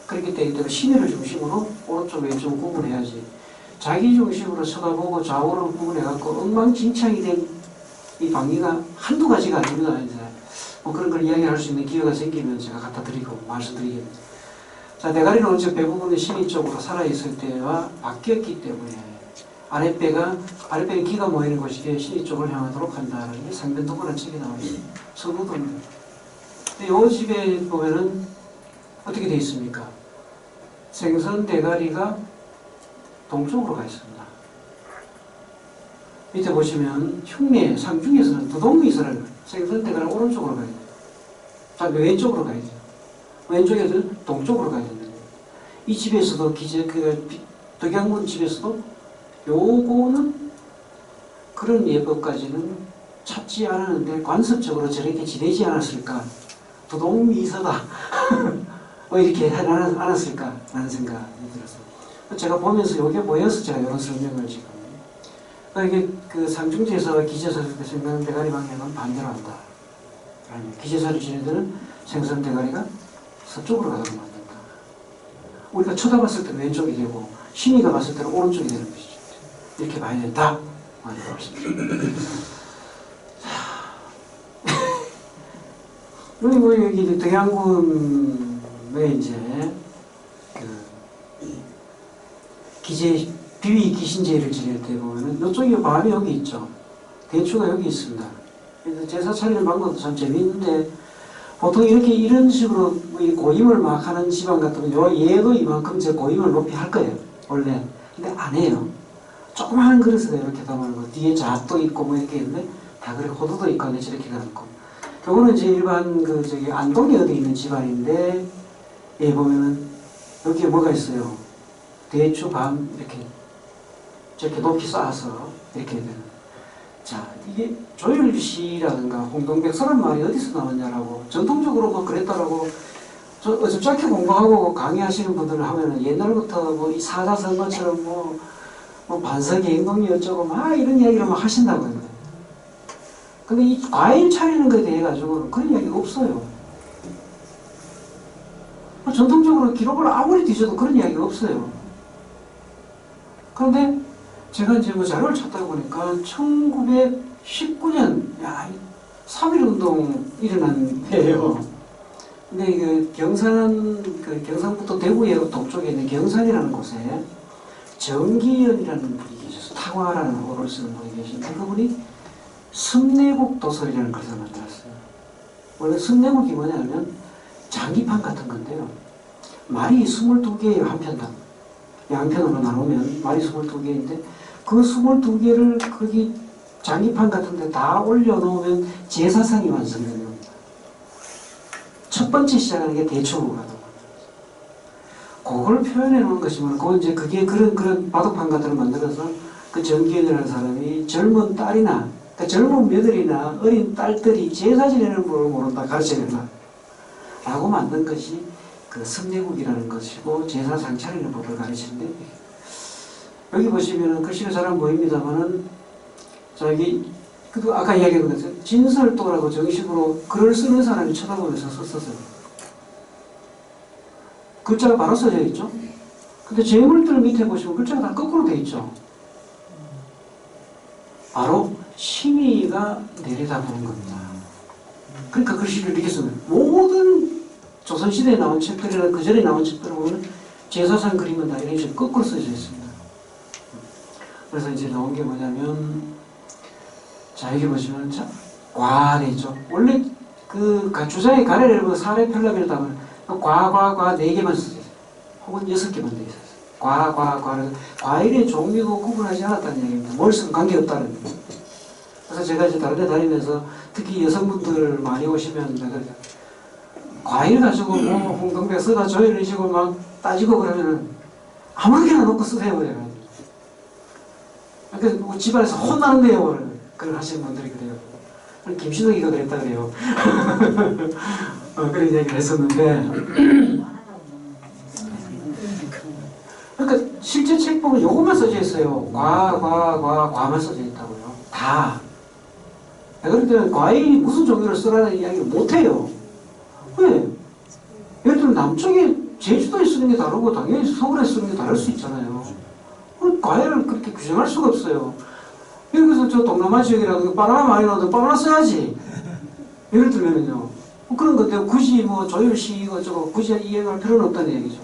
그렇기 때문에 신의를 중심으로 오른쪽 왼쪽 구분해야지, 자기 중심으로 쳐다보고 좌우를 구분해갖고 엉망진창이 된 이 방위가 한두 가지가 아닙니다. 이제 뭐 그런 걸 이야기할 수 있는 기회가 생기면 제가 갖다 드리고 말씀드리겠습니다. 자, 대가리는 어째 배부분의 신의 쪽으로 살아있을 때와 바뀌었기 때문에 아랫배는 기가 모이는 곳이기에 신의 쪽을 향하도록 한다는 게 상변도구라는 책에 나와 있습니다. 서부도입니다. 이 집에 보면은 어떻게 되어 있습니까? 생선 대가리가 동쪽으로 가 있습니다. 밑에 보시면 흉내, 상중에서는 두동미서를 생선 대가리가 오른쪽으로 가야 돼요. 자, 왼쪽으로 가야 돼요. 왼쪽에서는 동쪽으로 가야 됩니다. 이 집에서도 덕양군 집에서도 요거는 그런 예법까지는 찾지 않았는데 관습적으로 저렇게 지내지 않았을까? 두동미서다. 뭐 이렇게 하지 않았을까? 라는 생각이 들었어요. 제가 보면서 요게 뭐여서 제가 이런 설명을 지금. 이게 그 상중제사와 기제사를 생각하는 대가리 방향은 반대로 한다. 기제사를 지낼 때는 생선 대가리가 서쪽으로 가도록 만든다. 우리가 쳐다봤을 때는 왼쪽이 되고, 신이가 봤을 때는 오른쪽이 되는 것이죠. 이렇게 봐야 된다. 여기 여기 덕양군의 이제 기제 비위 기신제를 지낼 때 보면은 이쪽이 밤이 여기 있죠. 대추가 여기 있습니다. 그래서 제사 차리는 방법도 참 재미있는데, 보통 이런 식으로 고임을 막 하는 집안 같으면 얘도 이만큼 제 고임을 높이 할 거예요. 원래. 근데 안 해요. 조그마한 그릇에 이렇게 담아놓은 거. 뒤에 잣도 있고 뭐 이렇게 있는데, 다 그렇게 호두도 있고 안에 저렇게 담고. 요거는 이제 일반 안동에 어디 있는 집안인데, 여기 보면은 여기에 뭐가 있어요. 대추, 밤, 저렇게 높이 쌓아서 이렇게 되는. 자, 이게 조율시라든가 홍동백서란 말이 어디서 나왔냐라고, 전통적으로 뭐 그랬다라고, 어차피 짧게 공부하고 강의하시는 분들을 하면은 옛날부터 뭐 이 사자성어처럼 뭐 반석의 행동이 어쩌고 막 이런 이야기를 막 하신다고요. 근데 이 과일 차리는 것에 대해 가지고는 그런 이야기가 없어요. 전통적으로 기록을 아무리 뒤져도 그런 이야기가 없어요. 그런데 제가 이제 뭐 자료를 찾다 보니까 1919년, 3.1 운동 일어난 해예요. 근데 그 경상북도 대구의 동쪽에 있는 경산이라는 곳에 정기현이라는 분이 계셔서 타과라는 호를 쓰는 분이 계신데 그분이 습내국 도설이라는 것을 만들었어요. 원래 습내국이 뭐냐면 장기판 같은 건데요. 말이 22개예요, 한 편당. 양편으로 나누면 말이 22개인데 그 22개를 거기 장기판 같은 데 다 올려놓으면 제사상이 완성되는 겁니다. 첫 번째 시작하는 게 대초로가다. 그걸 표현해 놓은 것이면, 그게 그런 바둑판 같은 걸 만들어서 그 정기현이라는 사람이 젊은 딸이나, 그러니까 젊은 며느리나 어린 딸들이 제사 지내는 법을 모른다, 가르쳐낸다. 라고 만든 것이 그 습내국이라는 것이고 제사상 차리는 법을 가르치는데, 여기 보시면은 글씨가 잘 안 보입니다만은, 아까 이야기한 것처럼 진설도라고 정식으로 글을 쓰는 사람이 쳐다보면서 썼었어요. 글자가 바로 써져 있죠? 근데 제물들 밑에 보시면 글자가 다 거꾸로 돼 있죠? 바로 심의가 내려다보는 겁니다. 그러니까 글씨를 이렇게 쓰는 모든 조선시대에 나온 책들이나 그 전에 나온 책들을 보면 제사상 그림은 다 이런 식으로 거꾸로 써져 있습니다. 그래서 이제 나온 게 뭐냐면, 자, 여기 보시면, 과래 있죠. 원래 주장의 가래를 사례 편랍이라고 하면, 과, 4개만 쓰죠. 혹은 6개만 되어 있어요. 과일의 종류도 구분하지 않았다는 얘기입니다. 뭘 쓰든 관계없다는 얘기입니다. 그래서 제가 이제 다른 데 다니면서, 특히 여성분들 많이 오시면, 내가 과일 가지고 홍동백 써가지고 이런 식으로 막 따지고 그러면은, 아무렇게나 놓고 쓰세요. 그러니까 집안에서 혼나는데요. 그걸 하시는 분들이 그래요. 김신욱이가 그랬다 그래요. 그런 얘기를 했었는데, 그러니까 실제 책 보면 요것만 써져 있어요. 과만 써져 있다고요. 다. 그런데 과일이 무슨 종류를 쓰라는 이야기를 못해요. 왜? 예를 들면 남쪽에 제주도에 쓰는 게 다르고 당연히 서울에 쓰는 게 다를 수 있잖아요. 과일을 그렇게 규정할 수가 없어요. 여기서 저 동남아 지역이라도 바나나 많이 나오는데 바나나 써야지. 예를 들면요. 그런 건데 굳이 조율시 이거 굳이 이해할 필요는 없다는 얘기죠.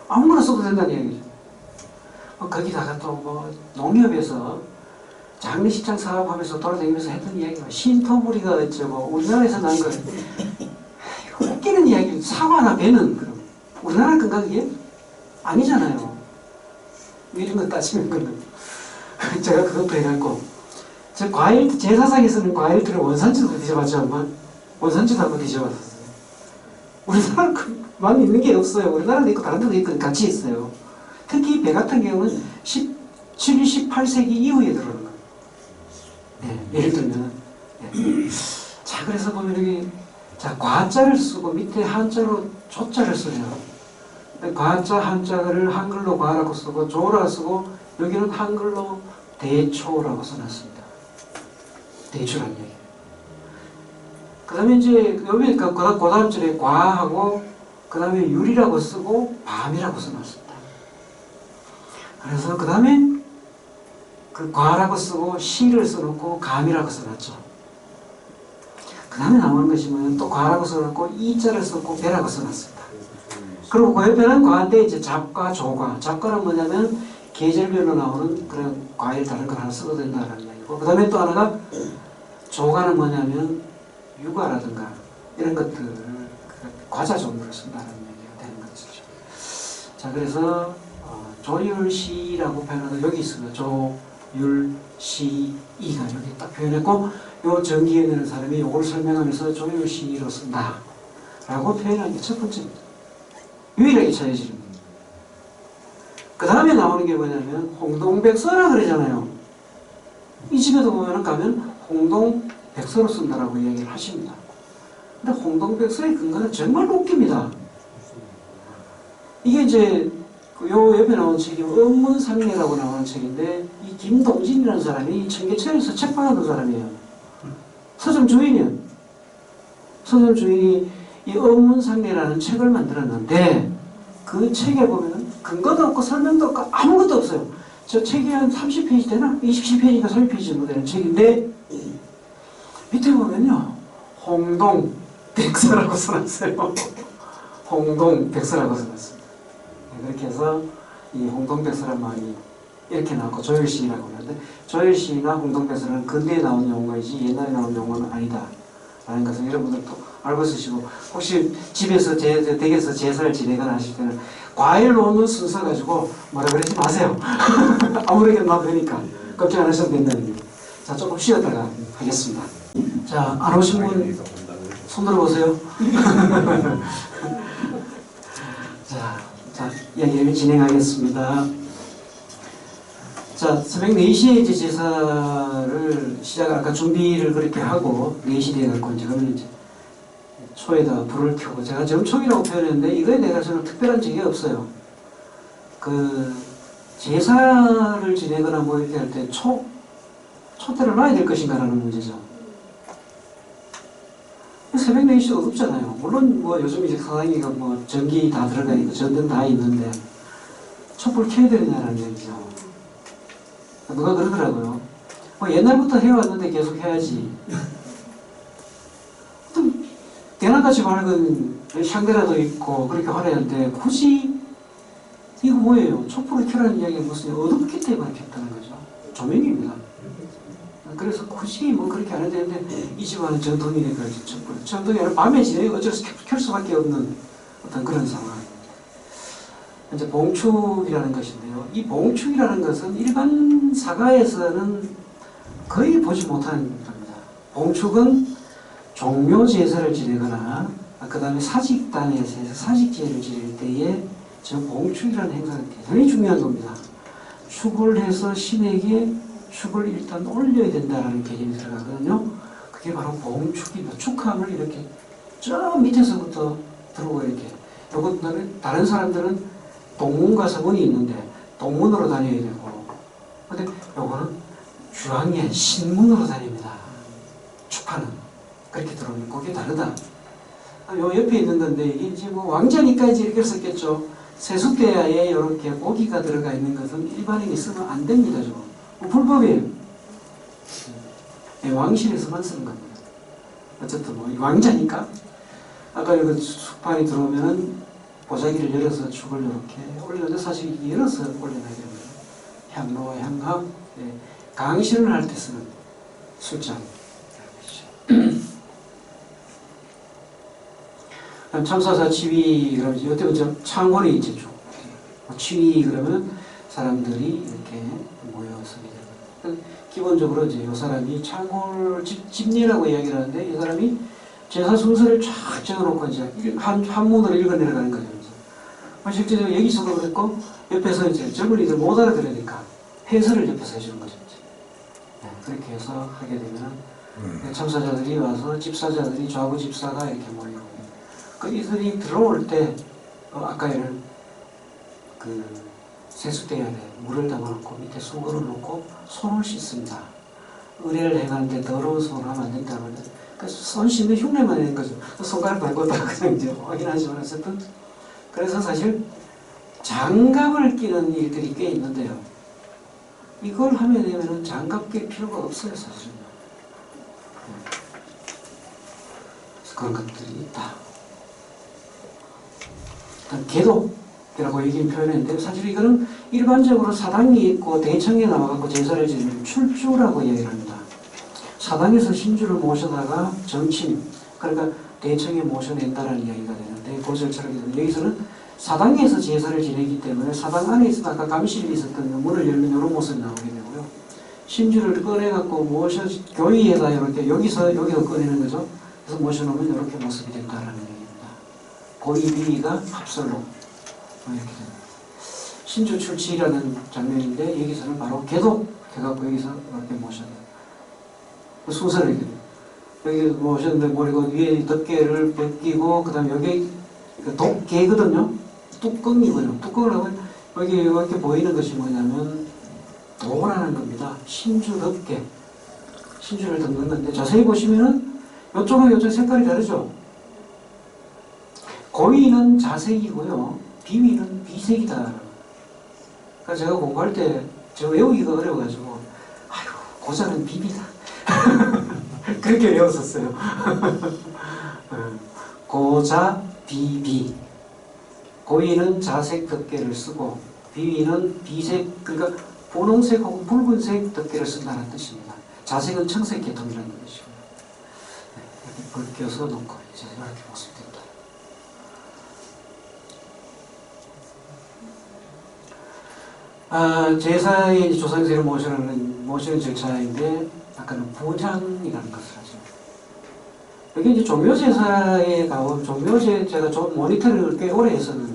아무거나 써도 된다는 얘기죠. 거기다가 또 농협에서 장례식장 사업하면서 돌아다니면서 했던 이야기가 신토부리가 어쩌고 우리나라에서 난 거. 웃기는 이야기. 사과나 배는 그럼 우리나라 건가 그게? 아니잖아요. 이런 거 따지면 그런 제가 그것도 해갖고 저 과일 제사상에 쓰는 과일들을 원산지도 뒤져봤죠. 한번 원산지도 한번 뒤져봤었어요. 우리나라 많이 있는 게 없어요. 우리나라도 있고 다른 데도 있고 같이 있어요. 특히 배 같은 경우는 18세기 이후에 들어오는 거예요. 네, 예를 들면 자, 그래서 보면 여기 과자를 쓰고 밑에 한자로 조자를 써요. 과자 한자를 한글로 과라고 쓰고 조라 쓰고 여기는 한글로 대초라고 써놨습니다. 대초라는 얘기예요. 그 다음에 이제 여기 그 다음 줄에 과하고 그 다음에 율이라고 쓰고 밤이라고 써놨습니다. 그래서 그 다음에 그 과라고 쓰고 시를 써놓고 감이라고 써놨죠. 그 다음에 나오는 것이 뭐냐면 또 과라고 써놓고 이자를 썼고 배라고 써놨습니다. 그리고 그 옆에는 과인데 이제 잡과 조과. 잡과는 뭐냐면 계절별로 나오는 그런 과일 다른 걸 하나 써도 된다는 얘기고, 그 다음에 또 하나가 조과는 뭐냐면 유과라든가 이런 것들 과자 종류를 쓴다는 얘기가 되는 거죠. 자, 그래서 조율시라고 표현하는 여기 있습니다. 조율시이가 여기 딱 표현했고, 요 정기현이라는 사람이 이걸 설명하면서 조율시로 쓴다 라고 표현한 게 첫 번째입니다. 유일하게 차이지는 겁니다. 그 다음에 나오는 게 뭐냐면 홍동백서라 그러잖아요. 이 집에도 보면 가면 홍동백서로 쓴다라고 이야기를 하십니다. 근데 홍동백서의 근거는 정말 웃깁니다. 이게 이제 요 옆에 나온 책이 업문상례라고 나오는 책인데, 이 김동진이라는 사람이 청계천에서 책방하던 사람이에요. 서점 주인이에요. 서점 주인이 이 업문상례라는 책을 만들었는데, 그 책에 보면 근거도 없고 설명도 없고 아무것도 없어요. 저 책이 한 30페이지 되나? 27페이지인가 30페이지 정도 되는 책인데, 밑에 보면요, 홍동백서라고 써놨어요. 홍동백서라고 써놨습니다. 그렇게 해서 이 홍동백서란 말이 이렇게 나왔고 조열시라고 하는데 조열시나 홍동백서는 근대에 나온 용어이지 옛날에 나온 용어는 아니다 라는 것을 여러분들도 알고 쓰시고 혹시 집에서 댁에서 제사를 지내거나 하실 때는 과일 놓는 순서 가지고 뭐라 그러지 마세요. 아무렇게나 놔도 되니까 걱정 안 하셔도 된다는 얘기예요. 자, 조금 쉬었다가 하겠습니다. 자, 안 오신 분 손 들어보세요. 자, 이야기를 진행하겠습니다. 자, 새벽 4시에 이제 제사를 아까 준비를 그렇게 하고 4시 돼갖고 이제 그러면 이제 초에다 불을 켜고 제가 점촉이라고 표현했는데 이거에 대해서 저는 특별한 적이 없어요. 그 제사를 지내거나 뭐 이렇게 할 때 촛대를 놔야 될 것인가라는 문제죠. 새벽 4시 어둡잖아요. 물론 뭐 요즘 이제 사장이가 뭐 전기 다 들어가 있고 전등 다 있는데 촛불 켜야 되느냐는 얘기죠. 누가 그러더라고요. 뭐 옛날부터 해왔는데 계속 해야지. 대낮같이 밝은 샹데라도 있고 그렇게 화려한데 굳이 이거 뭐예요? 촛불을 켜라는 이야기가 무슨 어둡기 때문에 켰다는 거죠. 조명입니다. 그래서 굳이 뭐 그렇게 안 해도 되는데 이 집안은 전통이니까 촛불. 전통이 아니라 밤에 지내요. 어쩔 수 켤 수밖에 없는 어떤 그런 상황. 이제 봉축이라는 것인데요. 이 봉축이라는 것은 일반 사가에서는 거의 보지 못하는 겁니다. 봉축은 종묘 제사를 지내거나 그 다음에 사직단에서 사직제를 지낼 때에 저 봉축이라는 행사는 대단히 중요한 겁니다. 축을 해서 신에게 축을 일단 올려야 된다는 개념이 들어가거든요. 그게 바로 봉축입니다. 축함을 이렇게 저 밑에서부터 들어오고 이렇게. 요것은 다른 사람들은 동문과 서문이 있는데 동문으로 다녀야 되고, 근데 요거는 주황의 신문으로 다닙니다. 축하는 그렇게 들어오면 그게 다르다. 요 옆에 있는 건데 이게 이제 뭐 왕자니까 이제 이렇게 썼겠죠. 세숫대야에 이렇게 고기가 들어가 있는 것은 일반인이 쓰면 안 됩니다. 좀 불법이에요. 네, 왕실에서만 쓰는 겁니다. 어쨌든 뭐 왕자니까 아까 여기 숙판이 들어오면은 보자기를 열어서 축을 이렇게 올리는데 사실 열어서 올려놔야 됩니다. 향로, 향합, 네. 강신을 할 때 쓰는 술잔. 참사사 치위 그러면 이때 창원이 있죠. 치위 그러면 사람들이 이렇게 모여서 기본적으로 이제 이 사람이 창골 집리라고 이야기를 하는데 이 사람이 제사 순서를 쫙 적어놓고 이제 한문으로 읽어 내려가는 거죠. 실제로 여기서도 그랬고 옆에서 이제 젊은이들 못 알아들으니까 해설을 옆에서 해주는 거죠. 네, 그렇게 해서 하게 되면 참사자들이 와서 집사자들이 좌우 집사가 이렇게 모이고 그 이들이 들어올 때 아까 예를 그 세숫대 안에 물을 담아놓고 밑에 수건을 놓고 손을 씻습니다. 의례를 행하는데 더러운 손을 하면 안 된다고 하는데 그래서 손 씻는 흉내만 내는 거죠. 손가락 밟았다가 그냥 이제 확인하지만 어쨌든 그래서 사실 장갑을 끼는 일들이 꽤 있는데요. 이걸 하면 되면은 장갑 낄 필요가 없어요, 사실은. 그런 것들이 있다. 일단 계독이라고 얘기는 표현했는데 사실 이거는 일반적으로 사당이 있고 대청에 나와갖고 제사를 지내는 출주라고 얘기를 합니다. 사당에서 신주를 모셔다가 정침, 그러니까 대청에 모셔낸다라는 이야기가 되는데 그 절차를 여기서는 사당에서 제사를 지내기 때문에 사당 안에 있어도 아까 감실이 있었던 문을 열면 이런 모습이 나오게 되고요. 신주를 꺼내갖고 모셔 교위에다 이렇게 여기서 꺼내는 거죠. 그래서 모셔놓으면 이렇게 모습이 된다라는 얘기입니다. 고위비위가 합설로 이렇게 됩니다. 신주 출치라는 장면인데 여기서는 바로 계독 해갖고 여기서 이렇게 모셔요. 그 순서를 이렇게 여기 모셨는데 머리가 위에 덮개를 벗기고 그다음에 여기 독개거든요. 뚜껑이고요. 뚜껑을 하면 여기 이렇게 보이는 것이 뭐냐면 도라는 겁니다. 신주 덮개. 신주를 덮는 건데 자세히 보시면은 이쪽은 이쪽 색깔이 다르죠. 고위는 자색이고요. 비위는 비색이다. 그러니까 제가 공부할 때 제가 외우기가 어려워가지고 아유 고자는 비비다. 그렇게 외웠었어요. 고자 비비. 고인은 자색 덮개를 쓰고 비위는 비색, 그러니까 분홍색 혹은 붉은색 덮개를 쓴다는 뜻입니다. 자색은 청색 계통이라는 뜻이고요. 이렇게 벗겨서 놓고 이제 이렇게 모습된다. 제사의 조상제를 모시는 절차인데 아까는 분향이라는 것을 하죠. 여기 이제 종묘제사에 가보면 종묘제가 좀 모니터를 꽤 오래 했었는데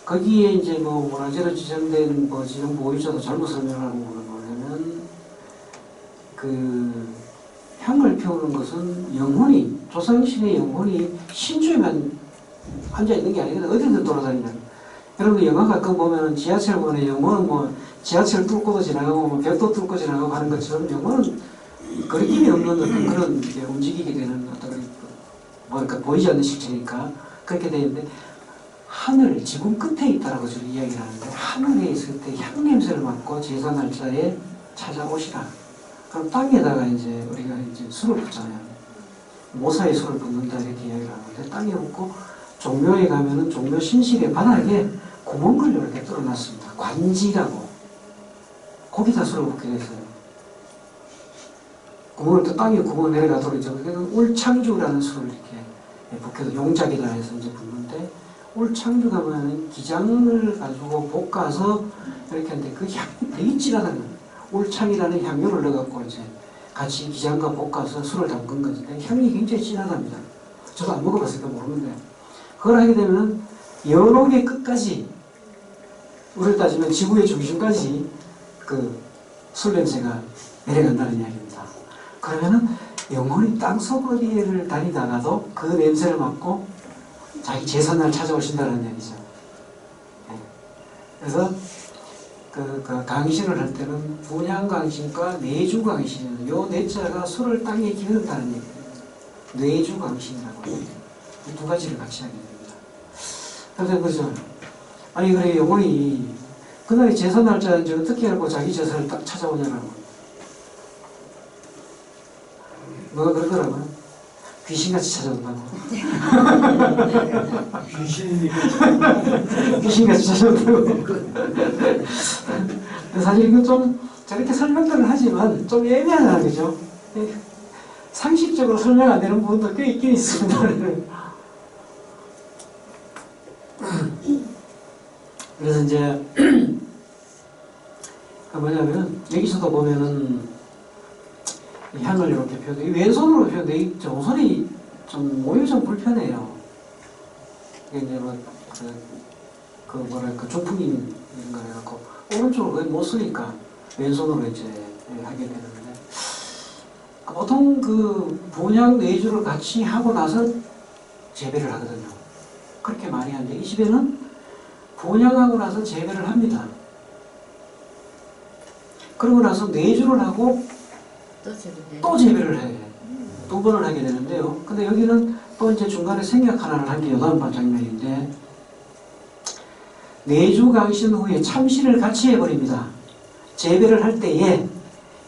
거기에 이제 뭐 문화재로 지정된 뭐 지정 보호유자도 잘못 설명하고 뭐냐면 그 향을 피우는 것은 영혼이 조상신의 영혼이 신주에만 앉아 있는 게 아니거든. 어디든 돌아다닌다. 여러분 영화 가끔 보면 지하철 보면 영혼은 뭐 지하철 뚫고도 지나가고 뭐 벽도 뚫고 지나가고 하는 것처럼 영혼은 거리낌이 없는 어떤 그런 움직이게 되는 어떤 뭐랄까 보이지 않는 실체니까 그렇게 되는데 하늘 지금 끝에 있다라고 저는 이야기를 하는데 하늘에 있을 때 향 냄새를 맡고 제사 날짜에 찾아오시라. 그럼 땅에다가 이제 우리가 이제 술을 붓잖아요. 모사에 술을 붓는다 이렇게 이야기를 하는데 땅에 붓고 종묘에 가면은 종묘 신실의 바닥에 구멍을 이렇게 뚫어놨습니다. 관지라고. 거기다 술을 붓게 됐어요. 구멍을 또 땅에 구멍 내려가도록 이제 울창주라는 술을 이렇게 붓게도 용작이라 해서 이제 붓는데 울창주 가면은 기장을 가지고 볶아서 이렇게 하는데 그 향 되게 진하다는 거예요. 울창이라는 향료를 넣어갖고 이제 같이 기장과 볶아서 술을 담근 건데 향이 굉장히 진하답니다. 저도 안 먹어봤으니까 모르는데 그걸 하게 되면 연옥의 끝까지 우리를 따지면 지구의 중심까지 그 술 냄새가 내려간다는 이야기입니다. 그러면은 영혼이 땅속어디를 다니다가도 그 냄새를 맡고 자기 제삿날 찾아오신다는 얘기죠. 네. 그래서 그 강신을 할 때는 분향강신과 뇌주강신, 요 뇌자가 술을 땅에 기른다는 얘기입니다. 뇌주강신이라고 해요. 이 두 가지를 같이 하게 됩니다. 그래서 그죠? 아니 그래 영혼이 그날이 제사 날짜인지 어떻게 알고 자기 제사를 딱 찾아오냐라고. 뭐가 그러더라고요. 귀신같이 찾아온다고. 귀신같이 찾아온다고. 사실 이거 좀 저렇게 설명들을 하지만 좀 애매하다 그죠? 상식적으로 설명 안 되는 부분도 꽤 있긴 있습니다. 그래서 이제 뭐냐면 여기서도 보면은 향을 이렇게 표현해. 왼손으로 표현돼 있죠. 오손이 좀 모양이 좀 불편해요. 이게 이제 뭐 그 뭐랄까 조풍인 이런 거 해갖고 오른쪽으로 거의 못 쓰니까 왼손으로 이제 하게 되는데 보통 그 분향 내주를 같이 하고 나서 재배를 하거든요. 그렇게 많이 하는데 이 집에는 분향하고 나서 재배를 합니다. 그러고 나서 내주를 하고 또 재배를 해. 두 번을 하게 되는데요. 근데 여기는 또 이제 중간에 생략 하나를 한 게 요단반 장면인데 내주 강신 후에 참신을 같이 해버립니다. 재배를 할 때에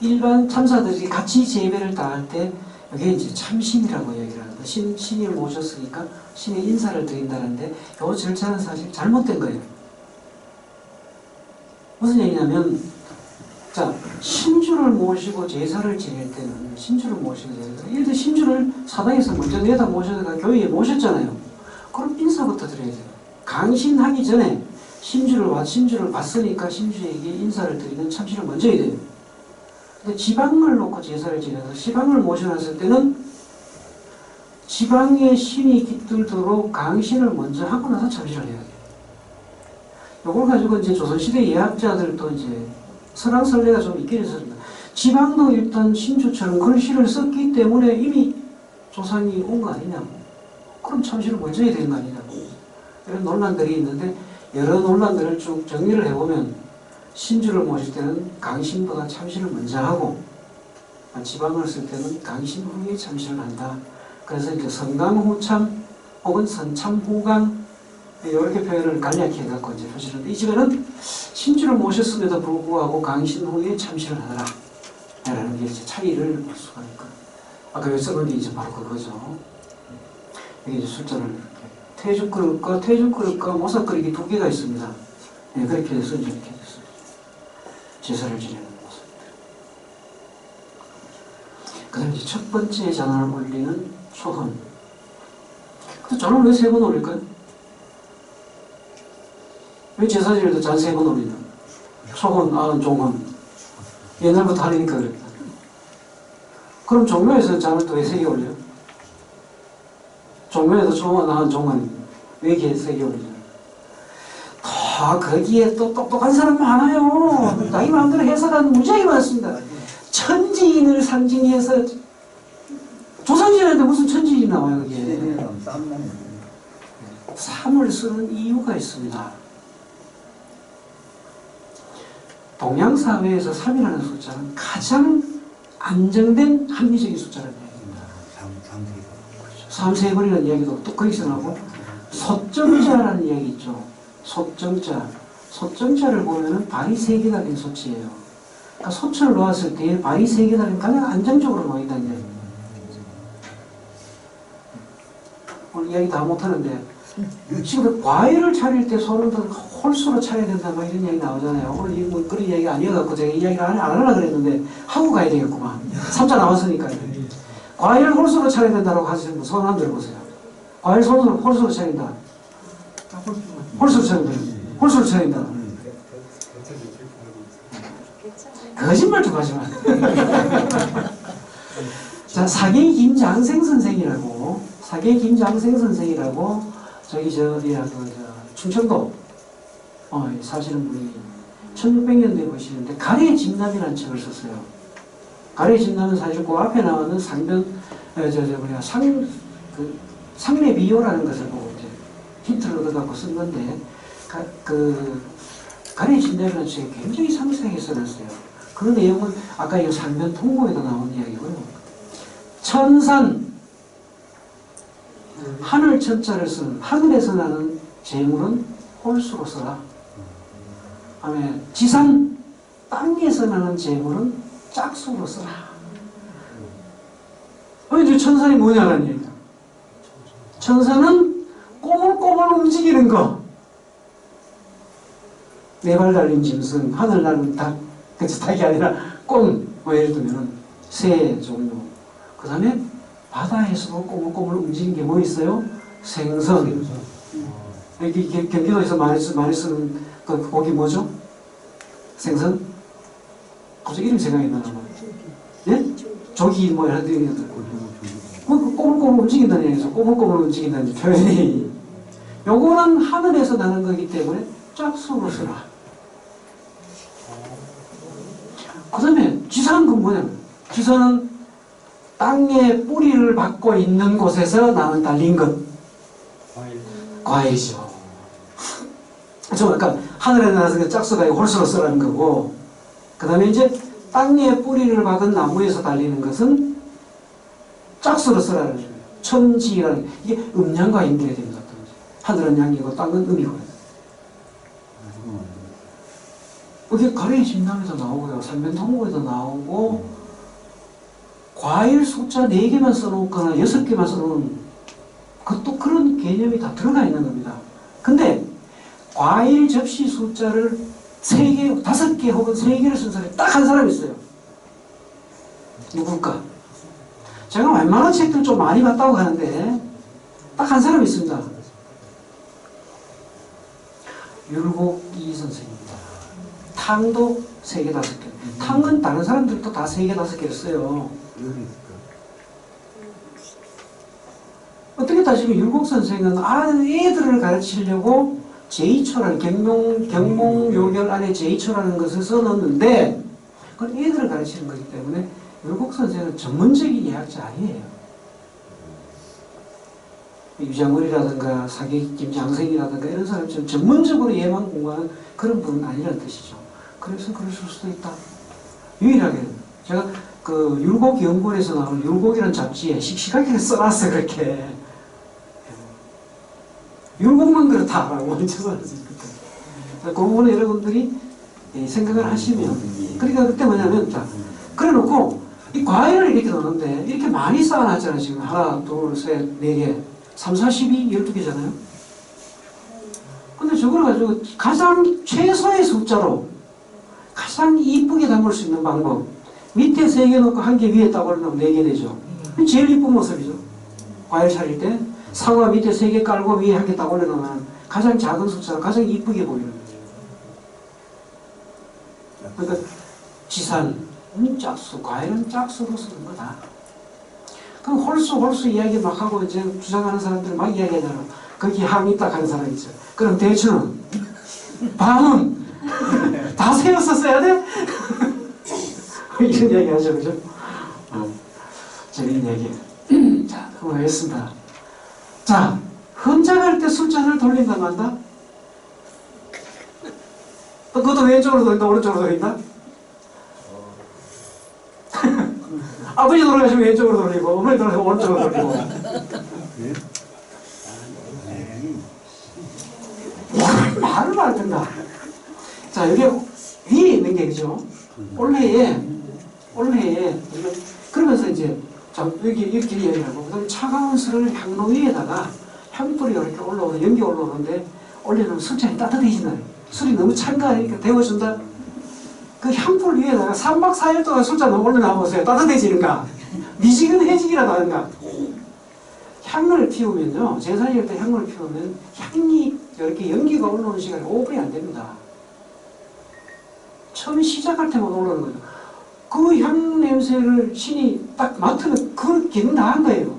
일반 참사들이 같이 재배를 다 할 때 여기에 이제 참신이라고 얘기를 합니다. 신을 모셨으니까 신의 인사를 드린다는데 이 절차는 사실 잘못된 거예요. 무슨 얘기냐면 자, 신주를 모시고 제사를 지낼 때는 신주를 모시고 제사 예를 들어 신주를 사당에서 먼저 내다 모셔다가 교회에 모셨잖아요. 그럼 인사부터 드려야 돼요. 강신하기 전에 신주를 봤으니까 신주에게 인사를 드리는 참신을 먼저 해야 돼요. 근데 지방을 놓고 제사를 지내서 시방을 모셔놨을 때는 지방의 신이 깃들도록 강신을 먼저 하고 나서 참신을 해야 돼요. 이걸 가지고 이제 조선시대 예학자들도 이제 설왕설래가 좀 있긴 했습니다. 지방도 일단 신주처럼 글씨를 썼기 때문에 이미 조상이 온 거 아니냐고. 그럼 참신을 먼저 해야 되는 거 아니냐고. 이런 논란들이 있는데 여러 논란들을 쭉 정리를 해보면 신주를 모실 때는 강신보다 참신을 먼저 하고 지방을 쓸 때는 강신 후에 참신을 한다. 그래서 이제 선강후참 혹은 선참후강 이렇게 표현을 간략히 해갖고 이제 표시하는데 이 집에는 신주를 모셨음에도 불구하고 강신 후에 참신을 하더라. 라는 게 이제 차이를 볼 수가 있고 아까 여기 써놓은 게 이제 바로 그거죠. 여기 이제 숫자를 이렇게 퇴죽 그릇과 모삭 그릇이 두 개가 있습니다. 네, 그렇게 해서 이제 이렇게 됐어요. 제사를 지내는 모습들. 그 다음에 첫 번째 잔을 올리는 소헌. 그 잔을 왜 세 번 올릴까요? 왜 제사 지낼 때 잔 세 번 올리냐? 소헌, 아흔, 종헌. 옛날부터 하려니까 그랬다. 그럼 종묘에서 잔을 또 왜 세 개 올려요? 종묘에도 종헌, 아흔, 종헌. 왜 이렇게 세 개 올리냐? 거기에 또 똑똑한 사람 많아요. 자기 마음대로 해석하는 무지하게 많습니다. 천지인을 상징해서 조상신인데 무슨 천지인이 나와요, 그게. 삼을 쓰는 이유가 있습니다. 동양사회에서 3이라는 숫자는 가장 안정된 합리적인 숫자라는 이야기입니다. 3세번이라는 이야기도 또 거기서 나오고, 소정자라는 이야기 있죠. 소정자. 소정자를 보면은 발이 3개 달린 소치예요. 그러니까 소처를 놓았을 때 발이 3개 달린 가장 안정적으로 놓인다는 이야기입니다. 오늘 이야기 다 못하는데, 지금 과일을 차릴 때 손을 더 홀수로 차려야 된다, 막 이런 이야기 나오잖아요. 오늘 뭐 그런 이야기가 아니어갖고 제가 이야기를 안 하려고 그랬는데, 하고 가야 되겠구만. 3자 나왔으니까요. 과일을 홀수로 차려야 된다고 하시는 분 손 한번 들어보세요. 과일 손으로 홀수로 차린다. 홀수로 차린다. 홀수로 차린다. 거짓말 좀 하지 마. 자, 사계 김장생 선생이라고, 저기 어디야, 충청도 사시는 분이 1600년대에 보시는데 가래의 진남이라는 책을 썼어요. 가래의 진남은 사실 그 앞에 나오는 상례비요라는 것을 보고 이제 힌트를 얻어갖고 쓴 건데, 가래의 진남이라는 책이 굉장히 상세하게 써놨어요. 그 내용은 아까 이 상변 통고에도 나온 이야기고요. 천산, 하늘 천자를 쓴, 하늘에서 나는 재물은 홀수로 써라. 다음에 지산, 땅에서 나는 재물은 짝수로 써라. 이제 천산이 뭐냐는 얘기야. 천산은 꼬물꼬물 움직이는 거. 4발 달린 짐승, 하늘 나는 닭, 그치, 닭이 아니라 꽁, 예를 들면 새 종류. 그 다음에 바다에서도 꼬물꼬물 움직이는 게 뭐 있어요? 생선. 여기 경기도에서 많이 쓰는 그 고기 뭐죠? 생선? 갑자기 이름 생각이 나나 봐. 예? 조기 뭐 이런 데 꼬물꼬물 움직인다는 얘기죠. 꼬물꼬물 움직인다는 표현이. 요거는 하늘에서 나는 거기 때문에 짝수로 쓰라. 그 다음에 지산은 뭐냐? 지산은 땅에 뿌리를 받고 있는 곳에서 나는 달린 것. 과일이죠. 좀 아까 하늘에 나서 짝수가 홀수로 쓰라는 거고, 그 다음에 이제 땅에 뿌리를 받은 나무에서 달리는 것은 짝수로 쓰라는 거예요. 천지라는, 이게 음양과 연결이 됩니다. 하늘은 양이고 땅은 음이고요. 이게 가래의 진남에도 나오고요. 삼변통고에도 나오고, 과일 숫자 4개만 써놓거나 6개만 써놓은 또 그런 개념이 다 들어가 있는 겁니다. 근데 과일 접시 숫자를 3개, 5개 혹은 3개를 쓴 사람이 딱 한 사람이 있어요. 누굴까? 제가 웬만한 책들 좀 많이 봤다고 하는데 딱 한 사람이 있습니다. 율곡이 선생입니다. 탕도 3개, 5개. 탕은 다른 사람들도 다 3개, 5개를 써요. 어떻게 따지면 율곡 선생은 애들을 가르치려고 제이초라는 경몽요결 안에 제이초라는 것을 써놓는데, 그건 애들을 가르치는 거기 때문에 율곡 선생은 전문적인 예학자 아니에요. 유장원이라든가 사기 김장생이라든가 이런 사람처럼 전문적으로 예만 공부하는 그런 분은 아니라는 뜻이죠. 그래서 그러실 수도 있다. 유일하게 제가 그 율곡 연구원에서 나오는 율곡이라는 잡지에 씩씩하게 써놨어요. 그렇게 율곡만 그렇다라고 먼저 써놨어요. 그 부분에 여러분들이 생각을 하시면, 그러니까 그때 뭐냐면, 자, 그래 놓고 이 과일을 이렇게 넣는데 이렇게 많이 쌓아놨잖아요. 지금 하나, 둘, 셋, 네 개, 3, 4, 12, 12개잖아요. 근데 저걸 가지고 가장 최소의 숫자로 가장 이쁘게 담을 수 있는 방법. 밑에 3개 놓고 한 개 위에 딱 올려놓으면 4개 되죠. 제일 이쁜 모습이죠. 과일 차릴 때 사과 밑에 3개 깔고 위에 한 개 딱 올려놓으면 가장 작은 숫자로 가장 이쁘게 보이는 거죠. 그러니까 지산은 짝수, 과일은 짝수로 쓰는 거다. 그럼 홀수 이야기 막 하고 이제 주장하는 사람들 막 이야기하잖아. 거기 항이 딱 하는 사람 있죠. 그럼 대추는, 밤은 다 세워서 써야 돼? 이런 이야기 하죠, 그죠? 재밌는 얘기. 자, 한번 하겠습니다. 자, 혼자갈 때 숫자를 돌린다, 만다? 그것도 왼쪽으로 돌린다, 오른쪽으로 돌린다? 아버지 돌아가시면 왼쪽으로 돌리고, 어머니 돌아가시면 오른쪽으로 돌리고. 말을 안 된다. 자, 여기 위에 있는 게, 그죠? 올해에, 그러면서 이제, 자, 여기 이렇게 이야기하고, 그 다음에 차가운 술을 향로 위에다가 향불이 이렇게 올라오는, 연기 올라오는데, 올려놓으면 술잔이 따뜻해진다. 술이 너무 찬 거 아니니까 데워준다. 그 향불 위에다가 3박 4일 동안 술잔 올려놔보세요. 따뜻해지는가? 미지근해지기라도 하는가? 향을 피우면요, 제사일 때 향을 피우면 향이 이렇게 연기가 올라오는 시간이 5분이 안 됩니다. 처음 시작할 때만 올라오는 거죠. 그 향 냄새를 신이 딱 맡으면 그 기능 다 한 거예요.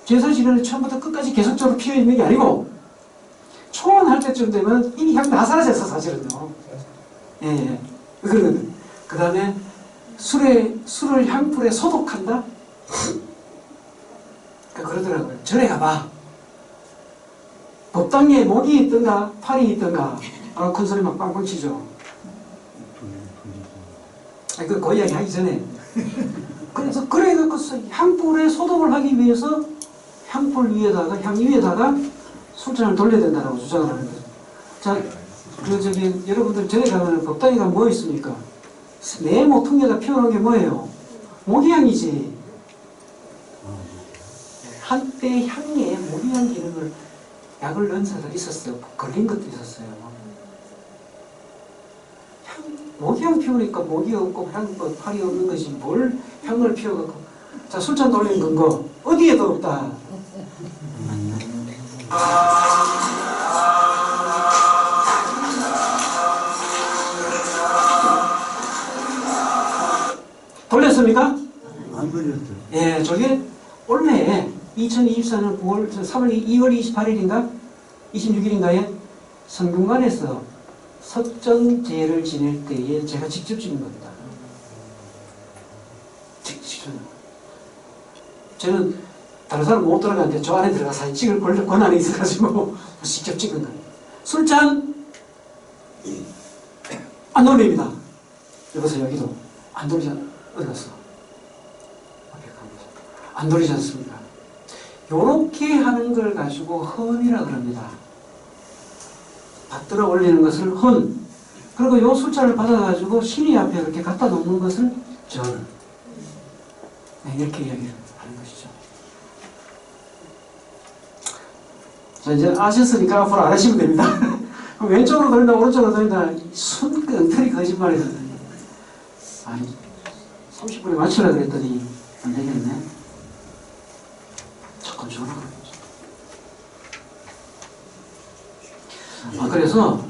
제사 지내는 처음부터 끝까지 계속적으로 피어 있는 게 아니고 초원할 때쯤 되면 이미 향 다 사라졌어, 사실은요. 예. 그러거든. 그 다음에 술을 향불에 소독한다? 그러더라고요. 절에 가봐. 법당에 목이 있던가, 팔이 있던가, 큰 소리 막 빵빵 치죠. 그 이야기 하기 전에. 그래서, 그래갖고 향불에 소독을 하기 위해서 향불 위에다가, 향 위에다가 술잔을 돌려야 된다고 주장을 하는 거죠. 자, 여러분들 절에 가면 법당에 가면 뭐 있습니까? 내 모퉁이에다 피워놓은 게 뭐예요? 모기향이지. 한때 향에 모기향 기능을 약을 넣은 사람이 있었어요. 걸린 것도 있었어요. 모기향 피우니까 모기가 없고 팔이 없는 것이 뭘 향을 피워갖고. 자, 술잔 돌리는 근거 어디에도 없다. 돌렸습니까? 안 돌렸어요. 예, 저게 원래 2024년 2월 28일인가? 26일인가에 성균관에서 석전제를 지낼 때에 제가 직접 찍은 겁니다. 직접. 저는 다른 사람 못 들어가는데 저 안에 들어가 사진 찍을 권한이 있어가지고 직접 찍은 거예요. 술잔 안 돌립니다. 여보세요, 여기도 안 돌리지 않아요. 어디 갔어? 안 돌리지 않습니까? 요렇게 하는 걸 가지고 헌이라 그럽니다. 받들어 올리는 것을 헌. 그리고 요 숫자를 받아가지고 신이 앞에 이렇게 갖다 놓는 것을 전. 네, 이렇게 이야기를 하는 것이죠. 자, 이제 아셨으니까 앞으로 안 하시면 됩니다. 왼쪽으로 돌린다, 오른쪽으로 돌린다. 엉터리 거짓말이거든요 아니, 30분에 맞추라 그랬더니 안 되겠네. 조금 전화 그러죠. 그래서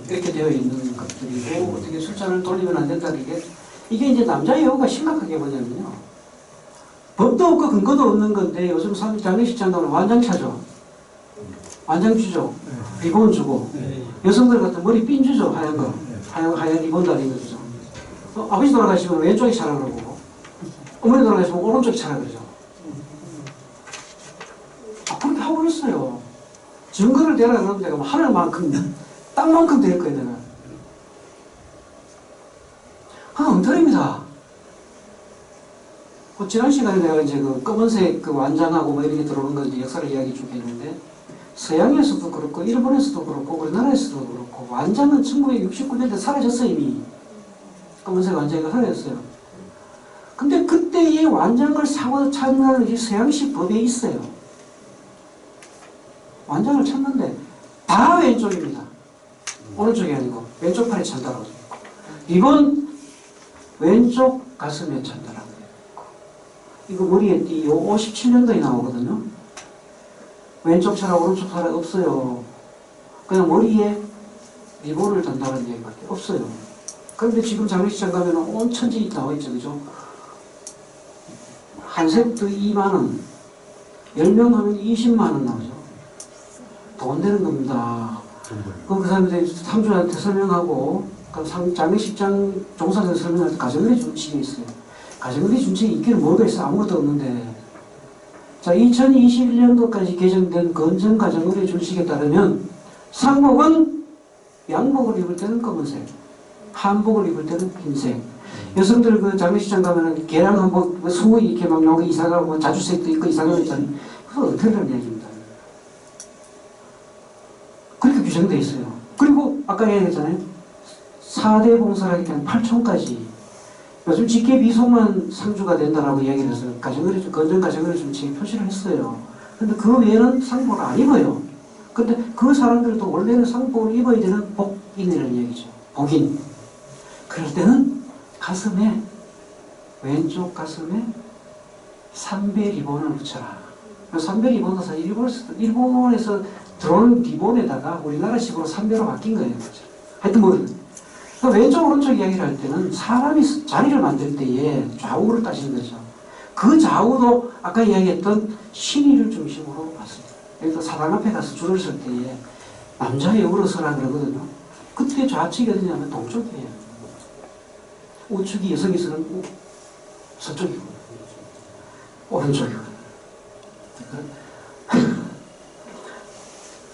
이렇게 되어 있는 것들이고 어떻게 술잔을 돌리면 안 된다는 이게 이제 남자의 여우가 심각하게 뭐냐면요. 법도 없고 근거도 없는 건데 요즘 장례식 장도는 완장차죠. 완장 주죠. 리본 주고. 여성들 같은 머리 핀 주죠. 하얀 거. 하얀 리본 달린 거 주죠. 아버지 돌아가시면 왼쪽이 차라 그러고 어머니 돌아가시면 오른쪽이 차라 그러죠. 그렇게 하고 있어요. 증거를 대라 그러면 내가 하늘만큼 땅만큼 될 거예요. 내가. 엉터리입니다. 지난 시간에 내가 이제 검은색 완장하고 뭐 이렇게 들어오는 건 이제 역사를 이야기 쭉 했는데 서양에서도 그렇고 일본에서도 그렇고 우리나라에서도 그렇고 완장은 1969년대 사라졌어요. 이미 검은색 완장이가 사라졌어요. 근데 그때의 완장을 사고 찾는 이 서양식 법에 있어요. 완장을 찾는데 다 왼쪽입니다. 오른쪽이 아니고 왼쪽 팔에 찬다라고 되어 있고, 이건 왼쪽 가슴에 찬다라고 되어 있고, 이거 머리에 띠 57년도에 나오거든요. 왼쪽 차라 오른쪽 차라 없어요. 그냥 머리에 리본을 단다는 얘기밖에 없어요. 그런데 지금 장례식장 가면 온 천지 나와 있죠, 그죠? 한 세트 2만원, 10명 하면 20만원 나오죠. 돈 되는 겁니다. 그 사람들이 삼주한테 설명하고, 장례식장 종사자한테 설명할 때 가정의례 준칙이 있어요. 가정의례 준칙이 있기는 뭐가 있어? 아무것도 없는데. 자, 2021년도까지 개정된 건전 가정의례 준칙에 따르면 상복은 양복을 입을 때는 검은색, 한복을 입을 때는 흰색. 여성들 그 장례식장 가면은 개랑 한복, 수고 이렇게 막 나오고 이상하고 자주색도 있고 이상한 거 있잖아요. 그거 어떻게 하는 얘기입니다. 그렇게 규정되어 있어요. 그리고 아까 얘기했잖아요. 4대 봉사를 하기 때문에 8촌까지. 요즘 직계 비속만 상주가 된다라고 이야기를 해서 가정의례, 건전 가정의례 준칙에 표시를 했어요. 근데 그 외에는 상복을 안 입어요. 근데 그 사람들도 원래는 상복을 입어야 되는 복인이라는 얘기죠. 복인. 그럴 때는 가슴에, 왼쪽 가슴에 삼배 리본을 붙여라. 삼배 리본은 사실 일본에서 들어온 리본에다가 우리나라식으로 삼배로 바뀐 거예요. 하여튼 뭐, 왼쪽 오른쪽 이야기를 할 때는 사람이 자리를 만들 때에 좌우를 따지는 거죠. 그 좌우도 아까 이야기했던 신의를 중심으로 봤습니다. 그러니까 사당 앞에 가서 줄을 설 때에 남자의 역으로 서라 그러거든요. 그때 좌측이 어디냐면 동쪽이에요. 우측이 여성이 서는 서쪽이고 오른쪽이고.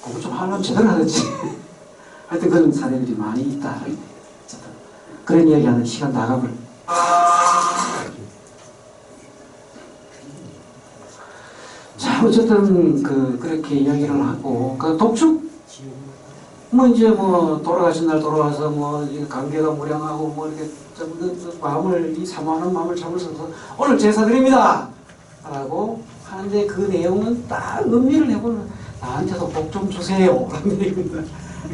그거 좀 하려면 제대로 하든지. 하여튼 그런 사례들이 많이 있다. 그런 이야기하는 시간 나가버려. 자, 어쨌든 그렇게 이야기를 하고, 독축 뭐 이제 뭐 돌아가신 날 돌아와서 뭐 관계가 무량하고 뭐 이렇게 마음을, 이 사모하는 마음을 참으셔서 오늘 제사 드립니다 라고 하는데, 그 내용은 딱 음미를 해보면 나한테도 복 좀 주세요 라는 얘기입니다.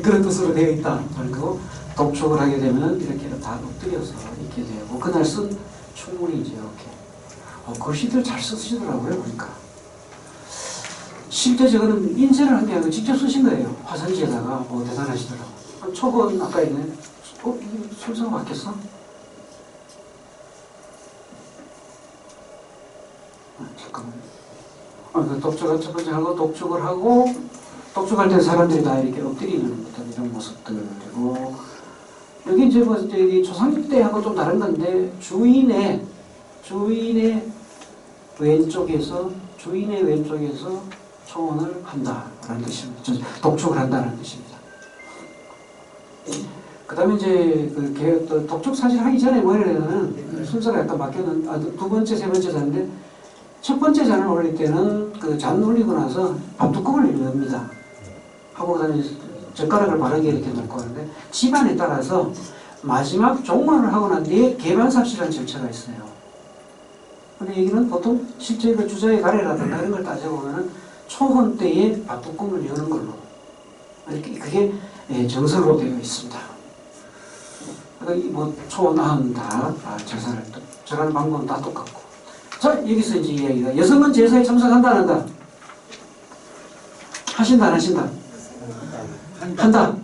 그런 뜻으로 되어 있다. 그리고 독촉을 하게 되면 이렇게 다 엎드려서 있게 되고, 그날 쓴 충분히 이제 이렇게 글씨들 잘 쓰시더라고요. 그러니까 실제 저거는 인쇄를 한 게 아니고 직접 쓰신 거예요. 화산지에다가. 대단하시더라고요. 초건 아까 있네. 순서가 바뀌었어? 잠깐만. 독촉을 첫 번째 하고, 독촉을 하고, 독촉할 때 사람들이 다 이렇게 엎드리는 듯한 이런 모습들이고, 여기 이제 뭐 조상 때하고 좀 다른 건데, 주인의 왼쪽에서 초원을 한다라는 뜻입니다. 독촉을 한다는 뜻입니다. 그 다음에 이제 독촉 사실 하기 전에 뭐 해야 되냐면, 순서가 약간 바뀌었는, 두 번째, 세 번째 잔인데, 첫 번째 잔을 올릴 때는 그 잔 올리고 나서 밥뚜껑을 넣습니다. 하고 그다음에 젓가락을 바르게 이렇게 놓고 하는데, 집안에 따라서 마지막 종말을 하고 난 뒤에 개반삽시라는 절차가 있어요. 근데 여기는 보통 실제 그 주자의 가래라든가 이런 걸 따져보면은 초혼 때에 밥뚜껑을 여는 걸로 이렇게 그게 정설로 되어 있습니다. 그러니까 뭐 초혼 다 제사를 절하는 방법은 다 똑같고. 자, 여기서 이제 이야기가, 여성은 제사에 참석한다 안 한다? 하신다 안 하신다? 한다.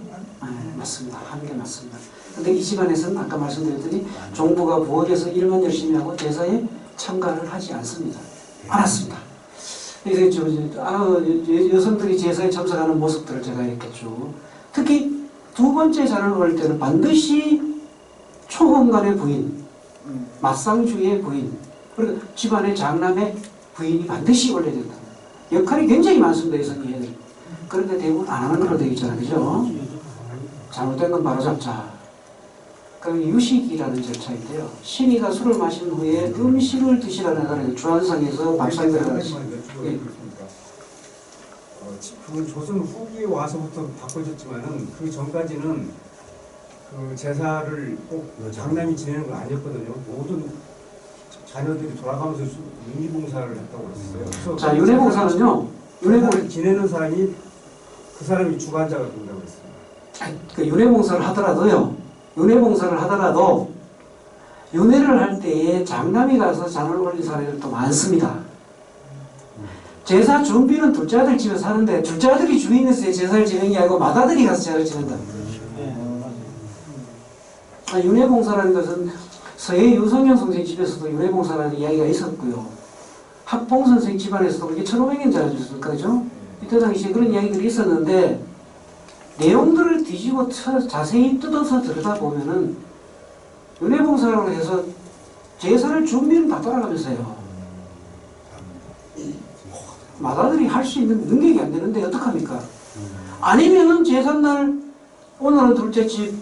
네, 맞습니다. 하는 게 맞습니다. 근데 이 집안에서는 아까 말씀드렸더니 종부가 부엌에서 일만 열심히 하고 제사에 참가를 하지 않습니다. 않았습니다. 그래서 여성들이 제사에 참석하는 모습들을 제가 이렇게 쭉, 특히 두 번째 잔을 올 때는 반드시 초혼간의 부인, 맞상주의 부인, 그리고 집안의 장남의 부인이 반드시 올려야 된다. 역할이 굉장히 많습니다, 여성이 애들. 그런데 대부분 안 하는 걸로 되어 있잖아요, 그죠? 잘못된 건 바로잡자. 그 유식이라는 절차인데요. 신이가 술을 마신 후에 음식을 드시라는 거를 주안상에서 밥상에 들어가시. 그 조선 후기에 와서부터 바꿔졌지만은 그 전까지는 그 제사를 꼭 장남이 지내는 건 아니었거든요. 모든 자녀들이 돌아가면서 윤리봉사를 했다고 그랬어요. 그래서 자, 윤회봉사는요. 윤회봉사를 지내는 사람이 그 사람이 주관자가 된다고 그랬어요. 그 윤회봉사를 하더라도요. 윤회봉사를 하더라도 윤회를 할 때에 장남이 가서 잔을 올린 사례들도 많습니다. 제사 준비는 둘째 아들 집에서 하는데 둘째 아들이 주인에서 제사를 지내는 게 아니고 맏아들이 가서 제사를 지낸다. 윤회봉사라는 것은 서해 유성현 선생 집에서도 윤회봉사라는 이야기가 있었고요. 학봉 선생 집안에서도 그게 1500년 전이었을 거죠. 이때 당시에 그런 이야기들이 있었는데 내용들을 뒤지고 자세히 뜯어서 들여다보면은 윤회봉사라고 해서 제사를 준비는 다 따라가면서요. 맏아들이 할 수 있는 능력이 안 되는데 어떡합니까? 아니면은 제삿날 오늘은 둘째 집,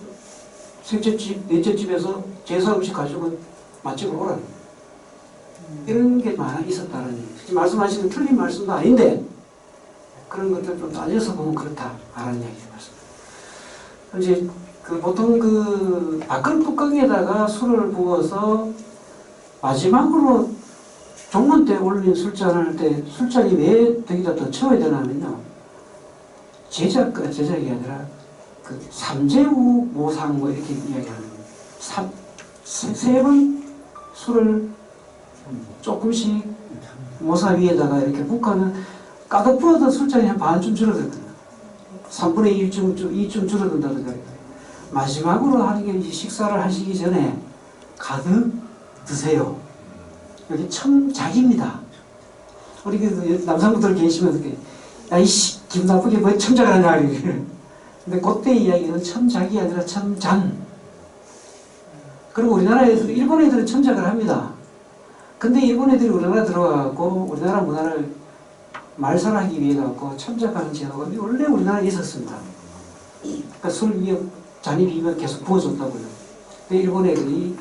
셋째 집, 넷째 집에서 제사 음식 가지고 맛집으로 오라는 이런 게 많이 있었다는 얘기. 말씀하시는 틀린 말씀도 아닌데 그런 것들 좀 따져서 보면 그렇다라는 이야기 말씀. 이제 보통 밥그릇 뚜껑에다가 술을 부어서 마지막으로 종문 때 올린 술잔을 할 때 술잔이 왜 거기다 더 채워야 되냐면요. 제작이 아니라 삼재우 모상 뭐 이렇게 이야기하는 거예요. 세 번 술을 조금씩 모사 위에다가 이렇게 붓고는 가득 부어도 술잔이 한 반쯤 줄어들거든요. 3분의 2쯤 줄어든다든가. 마지막으로 하는 게 이제 식사를 하시기 전에 가득 드세요. 여기 첨작입니다. 우리 남성분들 계시면 이렇게 야이씨 기분 나쁘게 뭐 첨작을 하냐 근데 그때 이야기는 첨작이 아니라 첨장. 그리고 우리나라에서 일본 애들은 첨작을 합니다. 근데 일본 애들이 우리나라 들어가고 우리나라 문화를 말살하기 위해 갖고 첨작하는 제도가 원래 우리나라에 있었습니다. 그러니까 술 위에 잔이 비면 계속 부어줬다고요. 근데 일본 애들이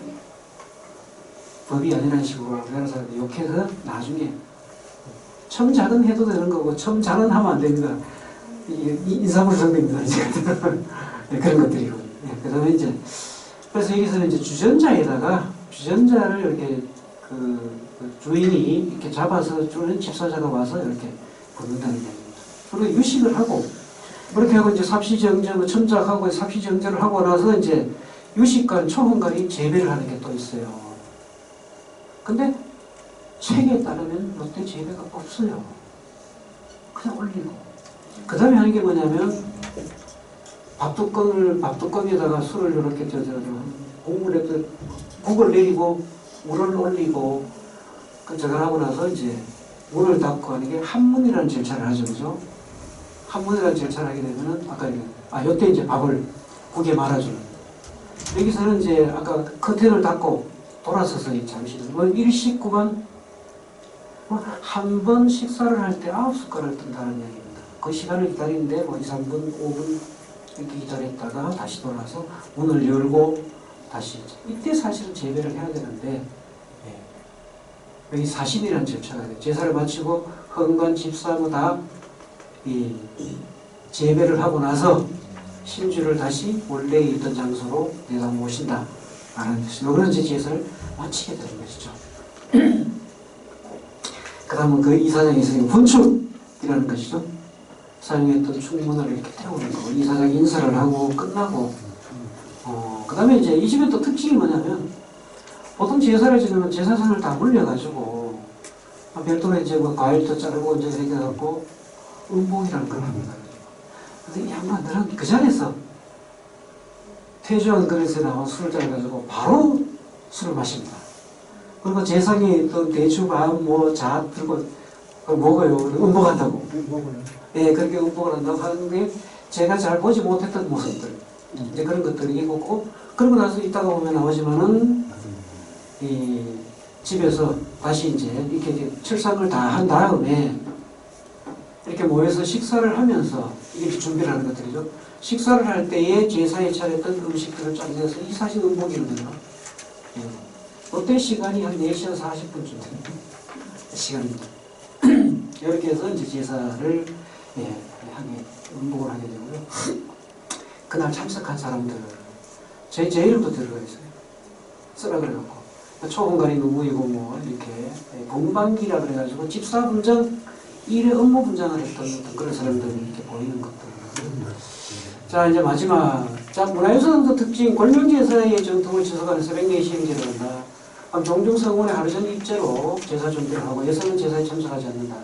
법이 아니라는 식으로 우리나라 사람들이 욕해서 나중에 첨작은 해도 되는 거고 첨작은 하면 안 됩니다. 인사물 성립입니다. 네, 그런 것들이고. 네, 그 다음에 이제 그래서 여기서는 이제 주전자를 이렇게 그 주인이 이렇게 잡아서 주는 집사자가 와서 이렇게 붓는다는 얘기입니다. 그리고 유식을 하고 그렇게 하고 이제 삽시정제 첨작하고 삽시정제를 하고 나서 이제 유식간 초혼간이 재배를 하는 게 또 있어요. 근데 책에 따르면 롯데 재배가 없어요. 그냥 올리고. 그 다음에 하는 게 뭐냐면 밥뚜껑에다가 술을 이렇게 국물에 국을 내리고 물을 올리고 저걸 하고 나서 이제 문을 닫고 하는 게 한문이라는 절차를 하죠. 그죠? 한문이라는 절차를 하게 되면은 요때 이제 밥을 국에 말아주는. 여기서는 이제 아까 커튼을 닫고 돌아서서 잠시 일식 구간 한 번 식사를 할 때 9숟가락을 뜬다는 얘기입니다. 그 시간을 기다리는데 2, 3분, 5분 이렇게 기다렸다가 다시 돌아서 문을 열고 다시 이때 사실은 재배를 해야 되는데 여기 사신이라는 절차가 돼요. 제사를 마치고 헌관, 집사 다 재배를 하고 나서 신주를 다시 원래 있던 장소로 내가 모신다 라는 뜻이죠. 그런 제사를 마치게 되는 것이죠. 그 다음은 그 이사장에서 분축이라는 것이죠. 사용했던 충문을 이렇게 태우는 거. 이사장이 인사를 하고 끝나고 그 다음에 이제 이 집의 또 특징이 뭐냐면 보통 제사를 지내면 제사상을 다 물려가지고 별도로 이제 과일도 자르고 이제 이렇게 해갖고 음복이라는 걸 합니다. 근데 이 양반들은 그 자리에서 퇴주한 그릇에 나온 술을 짜가지고 바로 술을 마십니다. 그리고 제상에 있던 대추밥, 자 들고 먹어요. 음복한다고. 예, 그렇게 음복을 한다고 하는 게 제가 잘 보지 못했던 모습들. 이제 그런 것들이 있고, 그러고 나서 이따가 보면 나오지만은, 이 집에서 다시 이제 이렇게 철상을 다 한 다음에 이렇게 모여서 식사를 하면서 이렇게 준비를 하는 것들이죠. 식사를 할 때에 제사에 차렸던 음식들을 짜내서 이 사실 음복이거든요. 예. 그때 시간이 한 4시간 40분쯤 됩니다. 시간입니다. 이렇게 해서 이제 제사를 음복을 하게 되고요. 그날 참석한 사람들 제 이름도 들어가 있어요. 쓰라 그래갖고 초분간이 누구이고 뭐 이렇게 분반기라 그래가지고 집사 분장 일의 업무 분장을 했던 어떤 그런 사람들이 이렇게 보이는 것들. 자 이제 마지막 자 문화유산도 특징 골명제사의 전통을 지속하는 새벽내 시행제를 한다. 종중 성원의 하루 전 입제로 제사 준비를 하고 여성은 제사에 참석하지 않는다.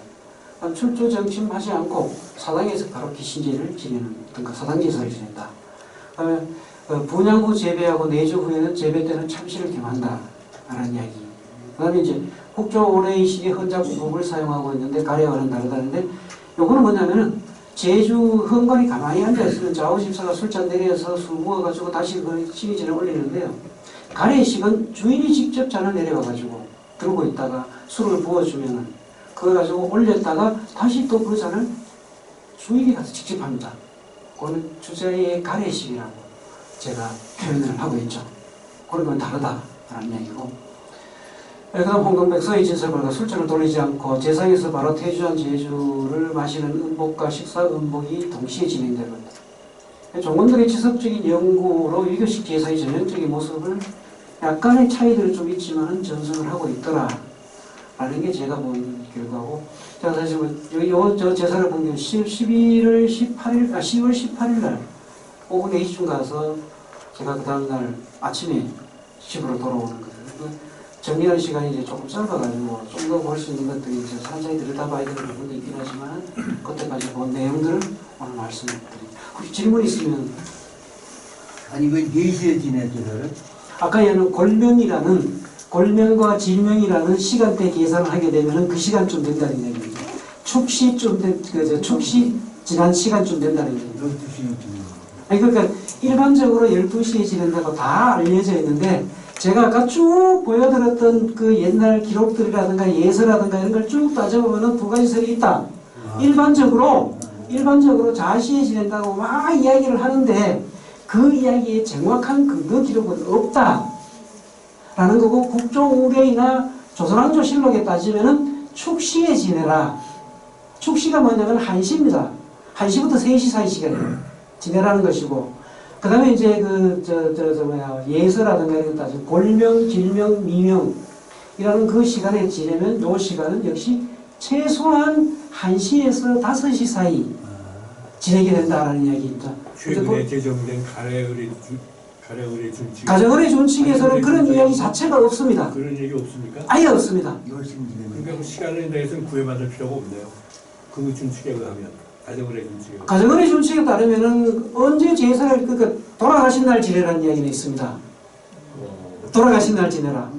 출조 정침하지 않고 사당에서 바로 기신제를 지내는 그러니까 사당제사를 지낸다. 그다음에 분양 후 재배하고 내주 후에는 재배 때는 참씨를 겸한다. 라는 이야기. 그 다음에 이제 국조 올해의 시기에 헌잡법을 사용하고 있는데 가래와는 다르다는데 요거는 뭐냐면은 제주 헌관이 가만히 앉아있으면 좌우집사가 술잔 내려서 술 부어가지고 다시 그 시기전에 올리는데요. 가래식은 주인이 직접 잔을 내려와가지고 들고 있다가 술을 부어주면은 그거 가지고 올렸다가 다시 또 그 잔을 주인이 가서 직접 합니다. 그거는 주자의 가래식이라고 제가 표현을 하고 있죠. 그런 건 다르다라는 얘기고. 그 다음 홍경백서의 진설과 술잔을 돌리지 않고 제상에서 바로 태주한 제주를 마시는 음복과 식사 음복이 동시에 진행되고 있다. 종건들의 지속적인 연구로 유교식 제사의 전형적인 모습을 약간의 차이들은 좀 있지만 전승을 하고 있더라 라는 게 제가 본 결과고, 제가 사실 저 제사를 본 게 10월 18일 날 오후 4시쯤 가서 제가 그 다음날 아침에 집으로 돌아오는 거예요. 정리하는 시간이 이제 조금 짧아가지고 좀 더 볼 수 있는 것들이 이제 산자히 들여다봐야 되는 부분도 있긴 하지만 그때까지 본 내용들을 오늘 말씀드립니다. 혹시 질문 있으면. 아니 그 4시에 지냈잖아요. 아까 얘는 골명과 질명이라는 시간대 계산을 하게 되면은 그 시간쯤 된다는 얘기입니다. 축시 지난 시간쯤 된다는 얘기입니다. 12시에 지내요. 아니 그러니까 일반적으로 12시에 지낸다고 다 알려져 있는데 제가 아까 쭉 보여드렸던 그 옛날 기록들이라든가 예서라든가 이런 걸 쭉 따져보면은 두 가지 설이 있다. 일반적으로 자시에 지낸다고 막 이야기를 하는데 그 이야기에 정확한 근거 기록은 없다. 라는 거고, 국조우례이나 조선왕조실록에 따지면은 축시에 지내라. 축시가 뭐냐면 1시입니다. 1시부터 3시 사이 시간에 지내라는 것이고, 그 다음에 이제 예서라든가 이런 거 따지면 골명, 길명, 미명이라는 그 시간에 지내면 요 시간은 역시 최소한 1시에서 5시 사이 지내게 된다라는 이야기입니다. 최근에 제정된 가래의뢰 준칙. 가정의뢰 준칙에서는 그런 이야기 자체가 없습니다. 그런 얘기 없습니까? 아예 없습니다. 열심히 지내면. 그러니까 그 시간에 대해서는 구애받을 필요가 없네요. 그 준칙에 의하면 가정의뢰 준칙에. 가정의뢰 준칙에 따르면은 언제 제사를 그러니까 돌아가신 날 지내라는 이야기는 있습니다. 돌아가신 날 지내라.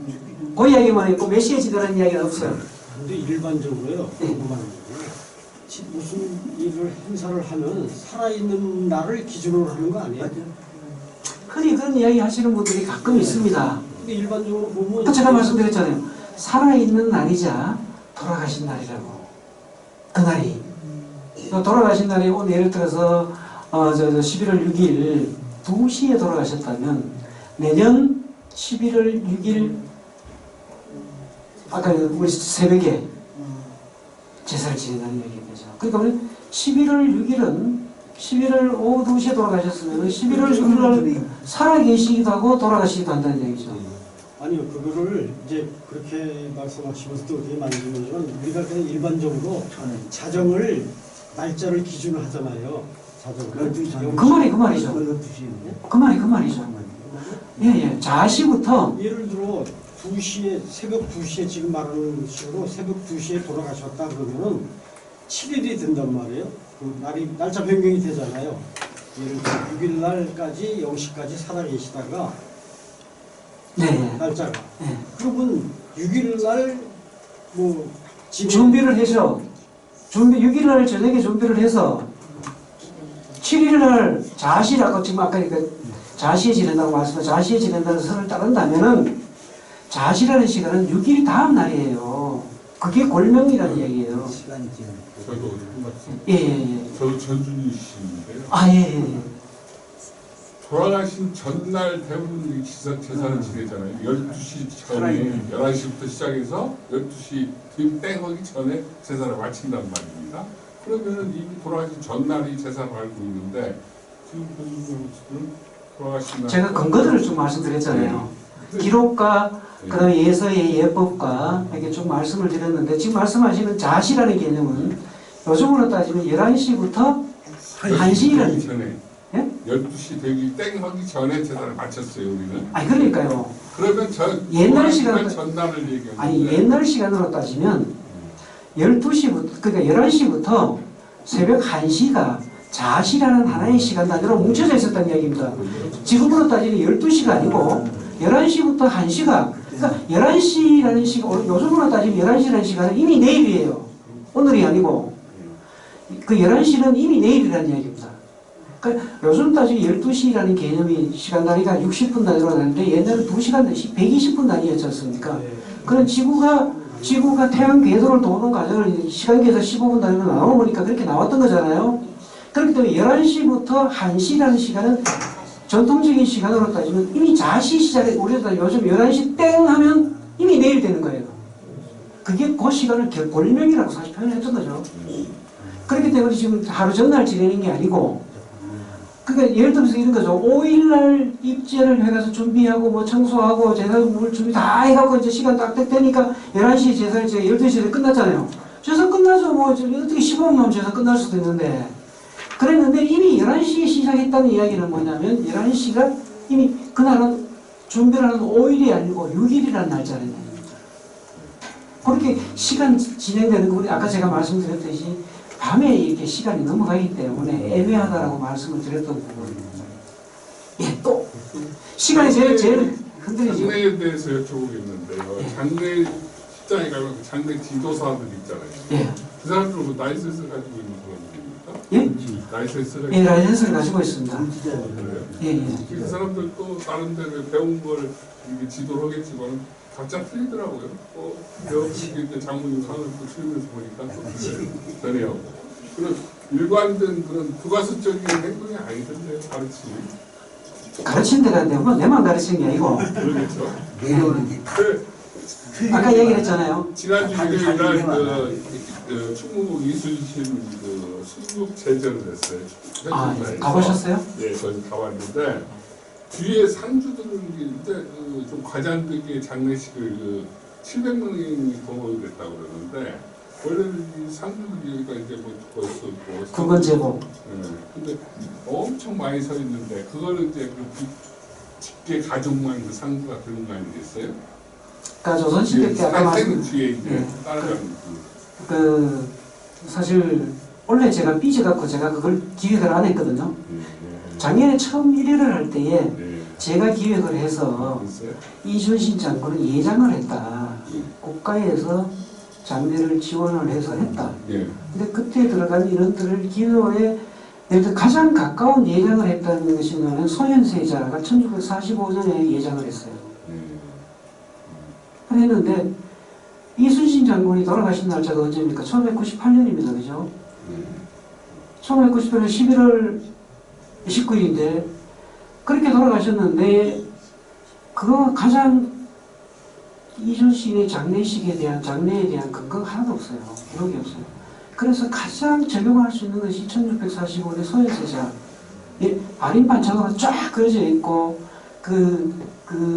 그 이야기만 있고 몇 시에 지내라는 이야기는 없어요. 근데 일반적으로요, 궁금한 게 무슨 일을 행사를 하면 살아있는 날을 기준으로 하는 거 아니에요? 흔히 그런 이야기 하시는 분들이 가끔 있습니다. 근데 일반적으로 보면 제가 말씀드렸잖아요. 살아있는 날이자 돌아가신 날이라고. 그날이. 돌아가신 날이 오늘 예를 들어서 11월 6일 2시에 돌아가셨다면 내년 11월 6일 아까 우리 새벽에 제사를 지낸다는 얘기죠. 그러니까 11월 6일은 11월 오후 2시에 돌아가셨으면 11월 6일날 살아계시기도 하고 돌아가시기도 한다는 얘기죠. 아니요, 그거를 이제 그렇게 말씀하시면서 또 그렇게 만들면 우리가 그냥 일반적으로 자정을 날짜를 기준으로 하잖아요. 자정을. 그 말이죠. 그 말이죠. 예. 자시부터 예를 들어 2시에 새벽 2시에 지금 말하는 식으로 새벽 2시에 돌아가셨다 그러면은 7일이 된단 말이에요. 그 날짜 변경이 되잖아요. 예를 들어 6일 날까지 0시까지 살아계시다가 네. 날짜가. 네. 그러면 6일 날 뭐 준비를 해서 6일 날 저녁에 준비를 해서 7일 날 자시라고 지금 아까 자시에 지낸다고 말씀하셨죠. 자시에 지낸다는 선을 따른다면은 자시라는 시간은 6일 다음 날이에요. 그게 골명이라는 얘기예요. 시간이 지나면. 저도 한 말씀. 예. 저도 전준희 씨인데요. 예. 돌아가신 전날 대부분 제사를 지내잖아요. 12시 전에 11시부터 시작해서 12시 땡 하기 전에 제사를 마친단 말입니다. 그러면은 이미 돌아가신 전날이 제사를 알고 있는데 지금 교수님은 돌아가신 날 제가 근거들을 좀 말씀드렸잖아요. 기록과 그다음에 예서의 예법과 이렇게 좀 말씀을 드렸는데 지금 말씀하시는 자시라는 개념은 요즘으로 따지면 11시부터 1시라는 전에 예? 12시 되기 땡 하기 전에 제사를 마쳤어요 우리는. 아니 그러니까요. 그러면 옛날 시간 시간- 전날을 얘기하는 아니 옛날 시간으로 따지면 12시부터 그러니까 11시부터 새벽 1시가 자시라는 하나의 시간 단위로 뭉쳐져 있었다는 이야기입니다. 지금으로 따지면 12시가 아니고 11시부터 1시가 그러니까 11시라는 시간 요즘으로 따지면 11시라는 시간은 이미 내일이에요. 오늘이 아니고 그 11시는 이미 내일이라는 이야기입니다. 그러니까 요즘 따지면 12시라는 개념이 시간 단위가 60분 단위로 나는데 옛날은 2시간 120분 단위였지 않습니까? 그런 지구가 태양 궤도를 도는 과정을 시간계에서 15분 단위로 나눠보니까 그렇게 나왔던 거잖아요. 그렇기 때문에 11시부터 1시라는 시간은 전통적인 시간으로 따지면 이미 자시 시작에 우리가 요즘 11시 땡 하면 이미 내일 되는 거예요. 그게 그 시간을 골명이라고 사실 표현을 했던 거죠. 그렇기 때문에 지금 하루 전날 지내는 게 아니고 그러니까 예를 들어서 이런 거죠. 5일날 입제를 해가서 준비하고 뭐 청소하고 제사물 준비 다 해갖고 이제 시간 딱 되니까 11시에 제사를 12시에 끝났잖아요. 제사 끝나서 뭐 어떻게 15분만 제사 끝날 수도 있는데 그랬는데 이미 11시에 시작했다는 이야기는 뭐냐면 11시가 이미 그날은 준비를 하는 5일이 아니고 6일이라는 날짜라는 얘기입니다. 그렇게 시간 진행되는 거 우리 아까 제가 말씀드렸듯이 밤에 이렇게 시간이 넘어가기 때문에 애매하다라고 말씀을 드렸던 부분입니다. 예, 또 시간이 제일 흔들리죠. 장례에 대해서 여쭤보겠는데요. 장례 식장에 가면 그 장례 지도사들 있잖아요. 예, 그 사람들은 뭐 라이센스를 가지고 있는 사람들입니까? 예, 라이센스를 예, 라이센스를 가지고 있습니다. 그래요? 예, 예. 그 사람들도 다른 데를 배운 걸 이렇게 지도를 하겠지만 각자 틀리더라고요. 배웠을 장모님 상을 또 치르면서 보니까 또 그래요. 그런 일관된 그런 부가수적인 행동이 아니던데요, 가르침이. 가르친 데가 되면 내만 가르치는 게 아니고 그러겠죠. 내려오는 게 다. 아까 얘기를 했잖아요. 지난주 일요일날 그 충무국 이순신 그 순국 제전을 했어요. 아, 가보셨어요? 네, 거기 가봤는데 뒤에 상주들은 이제 좀 과장되게 장례식을 700명이 동원됐다고 그러는데 원래는 이 상주들이 여기가 이제 뭐 벌써 뭐 구건제복. 네, 근데 엄청 많이 서 있는데 그거는 이제 그 직계 가족만 그 상주가 그런 거 아니겠어요? 그러니까 조선시대 때 아까 말씀 뒤에 이제 예. 따라가는 그 사실 원래 제가 삐져갖고 제가 그걸 기획을 안 했거든요. 작년에 처음 1회를 할 때에 네. 제가 기획을 해서 글쎄요. 이순신 장군은 예장을 했다. 국가에서 장례를 지원을 해서 했다. 예. 근데 그때 들어간 인원들을 기도에 예를 들어 가장 가까운 예장을 했다는 것이 뭐냐면 소현세자가 1945년에 예장을 했어요. 했는데 이순신 장군이 돌아가신 날짜가 언제입니까? 1998년입니다. 그죠? 1998년 11월 29일인데 그렇게 돌아가셨는데 그거 가장 이순신의 장례에 대한 근거가 하나도 없어요. 기록이 없어요. 그래서 가장 적용할 수 있는 것이 1645년 소현세자 발인반창으로 쫙 그려져 있고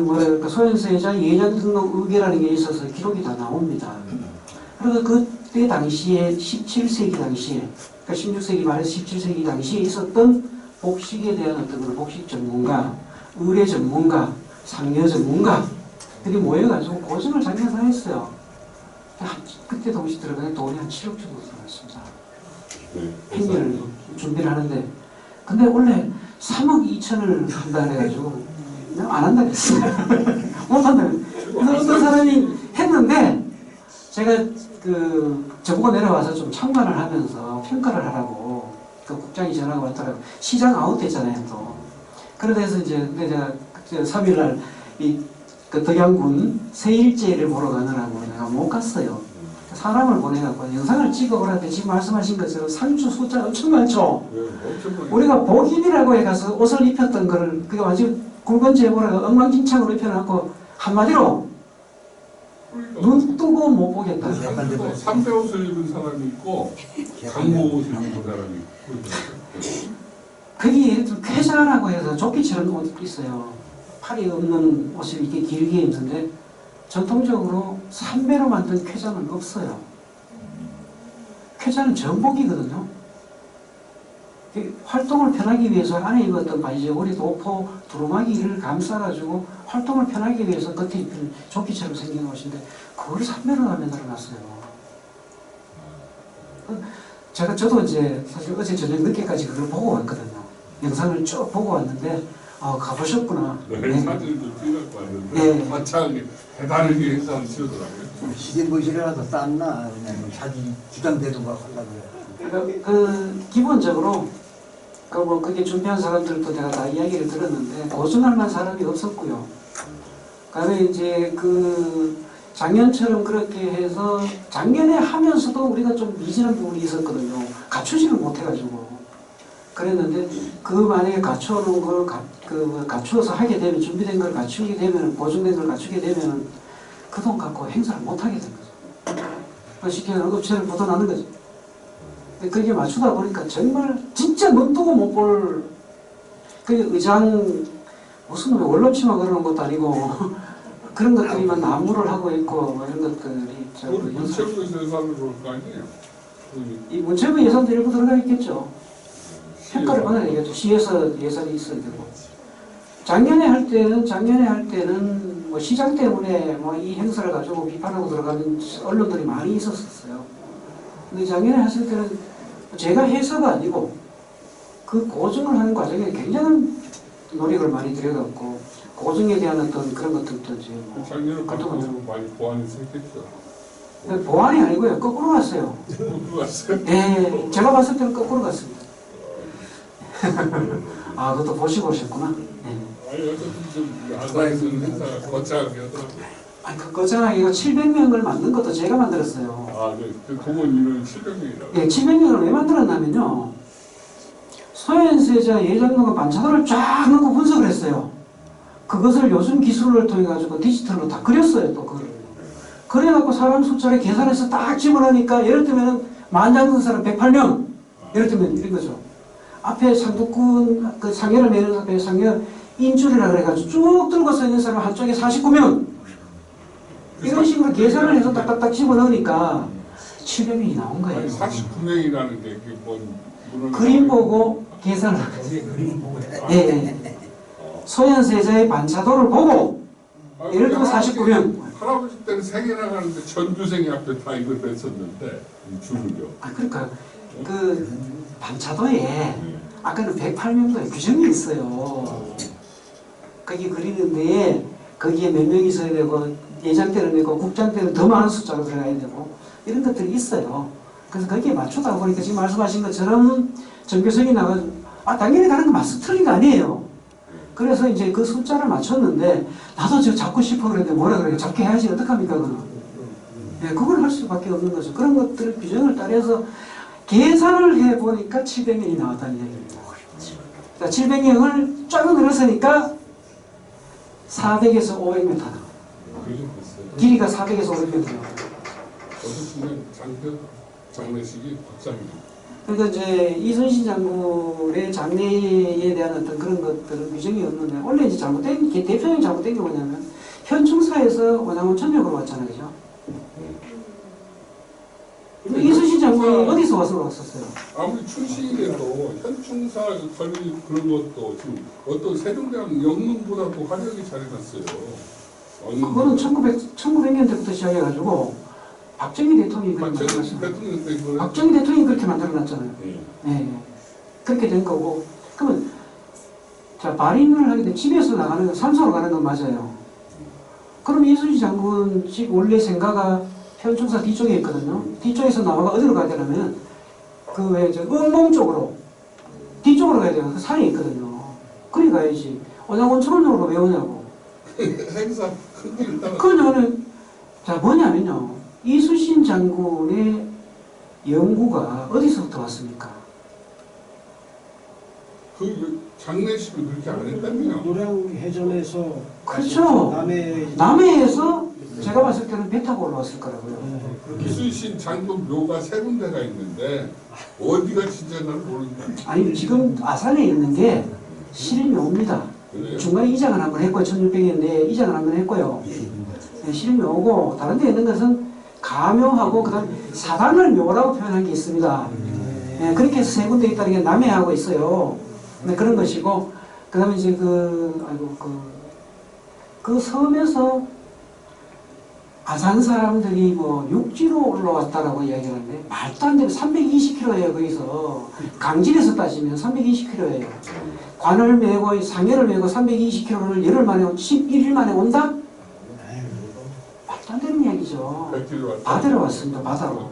뭐랄까 소현세자 예장 등록 의궤라는 게 있어서 기록이 다 나옵니다. 그래서 그때 당시에 17세기 당시에 그러니까 16세기 말에서 17세기 당시에 있었던 복식에 대한 어떤 그런 복식 전문가, 의례 전문가, 상여 전문가들이 모여가지고 고증을 자기가 다 했어요. 그때 동시 들어가는 돈이 한 7억 정도 들어갔습니다. 행렬을 준비를 하는데 근데 원래 3억 2천을 한다 해가지고 그냥 안 한다 그랬어요. 못한다. 그래서 어떤 사람이 했는데 제가 저보고 내려와서 좀 참관을 하면서 평가를 하라고 그 국장이 전화가 왔더라고요. 시장 아웃됐잖아요 또. 그래서 이제 근데 제가 3일날 그 덕양군 세일제를 보러 가느라고 내가 못 갔어요. 사람을 보내갖고 영상을 찍어보라는데 지금 말씀하신 것처럼 상주 숫자 엄청 많죠. 우리가 복인이라고 해가서 옷을 입혔던 거를 그게 완전 굵은 제보라가 엉망진창으로 입혀놓고 한마디로 눈 뜨고 못 보겠다. 3대 옷을 입은 사람이 있고 강모 옷을 입은 사람이 있고 거기 예를 들어 쾌자라고 해서 조끼처럼 옷 있어요. 팔이 없는 옷을 이렇게 길게 입는데 전통적으로 삼배로 만든 쾌장은 없어요. 쾌장은 전복이거든요. 활동을 편하기 위해서 안에 입었던 바지, 우리 도포, 두루마기를 감싸가지고 활동을 편하기 위해서 겉에 입힌 조끼처럼 생긴 옷인데 그걸 삼배로 만들어놨어요. 저도 이제 사실 어제 저녁 늦게까지 그걸 보고 왔거든요. 영상을 쭉 보고 왔는데 가보셨구나. 네, 사진을 좀 찍어갖고 왔는데 네. 마창 대단하게 행사를 치르더라고요. 시대보시라도 쌌나 그냥 자기 주장대로 막 하려고. 기본적으로 그게 준비한 사람들도 내가 다 이야기를 들었는데 고증할 만한 사람이 없었고요. 그다음에 이제 작년처럼 그렇게 해서 작년에 하면서도 우리가 좀 미진한 부분이 있었거든요. 갖추지를 못해가지고 그랬는데 만약에 갖춰놓은 걸 갖추어서 하게 되면 준비된 걸 갖추게 되면 보증된 걸 갖추게 되면 그 돈 갖고 행사를 못하게 된 거죠. 쉽게 업체를 벗어나는 거죠. 그게 맞추다 보니까 정말 진짜 눈 뜨고 못 볼 의장 무슨 원룸치마 그러는 것도 아니고 그런 것들이만 나무를 하고 있고 뭐 이런 것들이 우리 문체부에서 예산을 볼 거 아니에요? 이 문체부 예산도 일부 들어가 있겠죠. 평가를 받아야 되겠죠. 시에서 예산이 있어야 되고. 작년에 할 때는 뭐 시장 때문에 뭐 이 행사를 가지고 비판하고 들어가는 언론들이 많이 있었어요. 근데 작년에 했을 때는 제가 해서가 아니고 그 고증을 하는 과정에 굉장한 노력을 많이 들여갔고 고증에 대한 어떤 그런 것들도 이제 작년에 갖고 많이 보완해서 했겠죠. 보완이 아니고요. 거꾸로 갔어요. 거꾸로 갔어요? 네, 제가 봤을 때는 거꾸로 갔습니다. 그것도 보시고 오셨구나. 네. 아니 어쨌든 좀 아사에서는 행사가 거창하게 하더라고요. 그 거창하게 700명을 만든 것도 제가 만들었어요. 네. 그 동원 인원이 700명이라고. 네, 700명을 왜 만들었냐면요. 소현세자 예장로가 반차도를 쫙 넣고 분석을 했어요. 그것을 요즘 기술을 통해 가지고 디지털로 다 그렸어요. 또 그걸. 그래갖고 사람 숫자를 계산해서 딱 집어넣으니까 예를 들면 만장군 사람 108명. 예를 들면 이런 거죠. 앞에 상도군 상여를 내는 앞에 상여 인줄이라 그래가지고 쭉 들고 서 있는 사람 한쪽에 49명. 이런 식으로 계산을 해서 딱딱딱 집어넣으니까 700명이 나온 거예요. 아니 49명이라는 게 그게 그림 보고 계산을 한 거예요. 그림 보고. 예. 소현세자의 반차도를 보고 예를 들면 49명. 할아버지 때는 생애 나가는데 전두생이 앞에 다 이걸 뺐었는데 줄을요. 그러니까 반차도에 아까는 108명도 규정이 있어요. 거기 그리는 데에 거기에 몇 명 있어야 되고 예장 때는 되고 국장 때는 더 많은 숫자로 들어가야 되고 이런 것들이 있어요. 그래서 거기에 맞추다 보니까 지금 말씀하신 것처럼 전교생이 나가지고 당연히 다른 거 맞서 틀린 거 아니에요. 그래서 이제 그 숫자를 맞췄는데 나도 저 잡고 싶어 그랬는데 뭐라 그래요? 잡게 해야지 어떡합니까 그건. 네, 그걸 할 수밖에 없는 거죠. 그런 것들 규정을 따라서 계산을 해보니까 700명이 나왔다는 얘기입니다. 그러니까 700명을 쫙 늘었으니까 400에서 500m 나와요. 길이가 400에서 500m 나와요. 어쨌든 장례식이 박장입니다. 그러니까 이제 이순신 장군의 장례에 대한 어떤 그런 것들은 규정이 없는데 원래 이제 대표적인 잘못된 게 뭐냐면 현충사에서 원양원 천역으로 왔잖아요, 그죠? 이순신 장군이 어디서 와서 왔었어요? 아무리 출신이라도 현충사 관리 그런 것도 지금 어떤 세종대왕 영문보다도 화려하게 잘해놨어요. 그거는 1900년대부터 시작해가지고 박정희 대통령이 박정희 대통령이 그렇게 만들어놨잖아요. 네. 그렇게 된 거고. 그러면 자 발인을 하게 되면 집에서 나가는 건 산소로 가는 건 맞아요. 그럼 이순신 장군 집 원래 생가가 현충사 뒤쪽에 있거든요. 뒤쪽에서 나와가 어디로 가야 되냐면 응봉 쪽으로 뒤쪽으로 가야 돼요. 그 산에 있거든요. 그리 가야지. 원양원천원으로 왜 오냐고. 행사 큰 길을 따라. 그거는 자 뭐냐면요. 이순신 장군의 연구가 어디서부터 왔습니까? 그 장례식을 그렇게 안 했다며요. 노량해전에서 그렇죠. 남해에서 제가 봤을 때는 배 타고 올라왔을 거라고요. 이순신 장군 묘가 세 군데가 있는데 어디가 진짜 나는 모르겠다. 아니 지금 아산에 있는 게 실묘입니다. 그래요? 중간에 이장을 한번 했고요. 1600년대에 이장을 한번 했고요. 네, 실묘고 다른 데 있는 것은 가묘하고 그다음 사당을 묘라고 표현한 게 있습니다. 네, 그렇게 해서 세 군데 있다는 게 남해하고 있어요. 네, 그런 것이고 그다음에 이제 그 섬에서 아산 사람들이 뭐 육지로 올라왔다라고 이야기를 하는데 말도 안 되는 320km예요. 거기서 강진에서 따지면 320km예요. 관을 메고 상해를 메고 320km를 열흘 만에 11일 만에 온다? 말도 안 되는 이야기죠. 100km 왔다. 바다로 왔습니다. 바다로.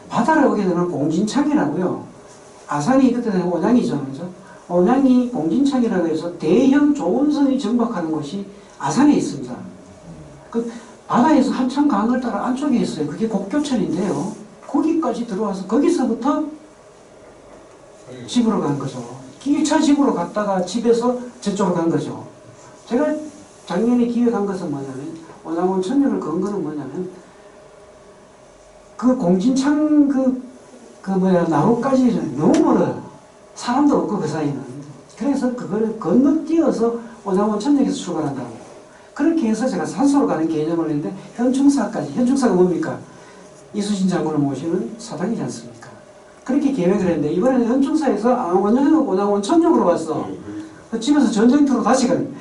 바다로 오게 되면 공진창이라고요. 아산이 그때는 온양이죠. 그죠? 온양이 공진창이라고 해서 대형 조원선이 정박하는 곳이 아산에 있습니다. 그 바다에서 한참 강을 따라 안쪽에 있어요. 그게 곡교천인데요. 거기까지 들어와서 거기서부터 집으로 간 거죠. 1차 집으로 갔다가 집에서 저쪽으로 간 거죠. 제가 작년에 기획한 것은 뭐냐면 오나원 천년을 건 거는 뭐냐면 그 공진창 나루까지 너무 멀어요. 사람도 없고 그 사이는. 그래서 그걸 건너뛰어서 오나원 천역에서 출발한다고. 그렇게 해서 제가 산소로 가는 개념을 했는데 현충사까지. 현충사가 뭡니까? 이수신 장군을 모시는 사당이지 않습니까? 그렇게 계획을 했는데 이번에는 현충사에서 원정에서 오나원 천역으로 왔어. 그 집에서 전쟁터로 다시 가는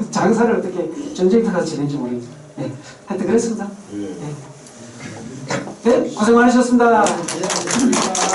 장사를 어떻게 전쟁터로 지낸지 모르겠어요. 네. 하여튼 그랬습니다. 예. 네, 고생 많으셨습니다. 고맙습니다.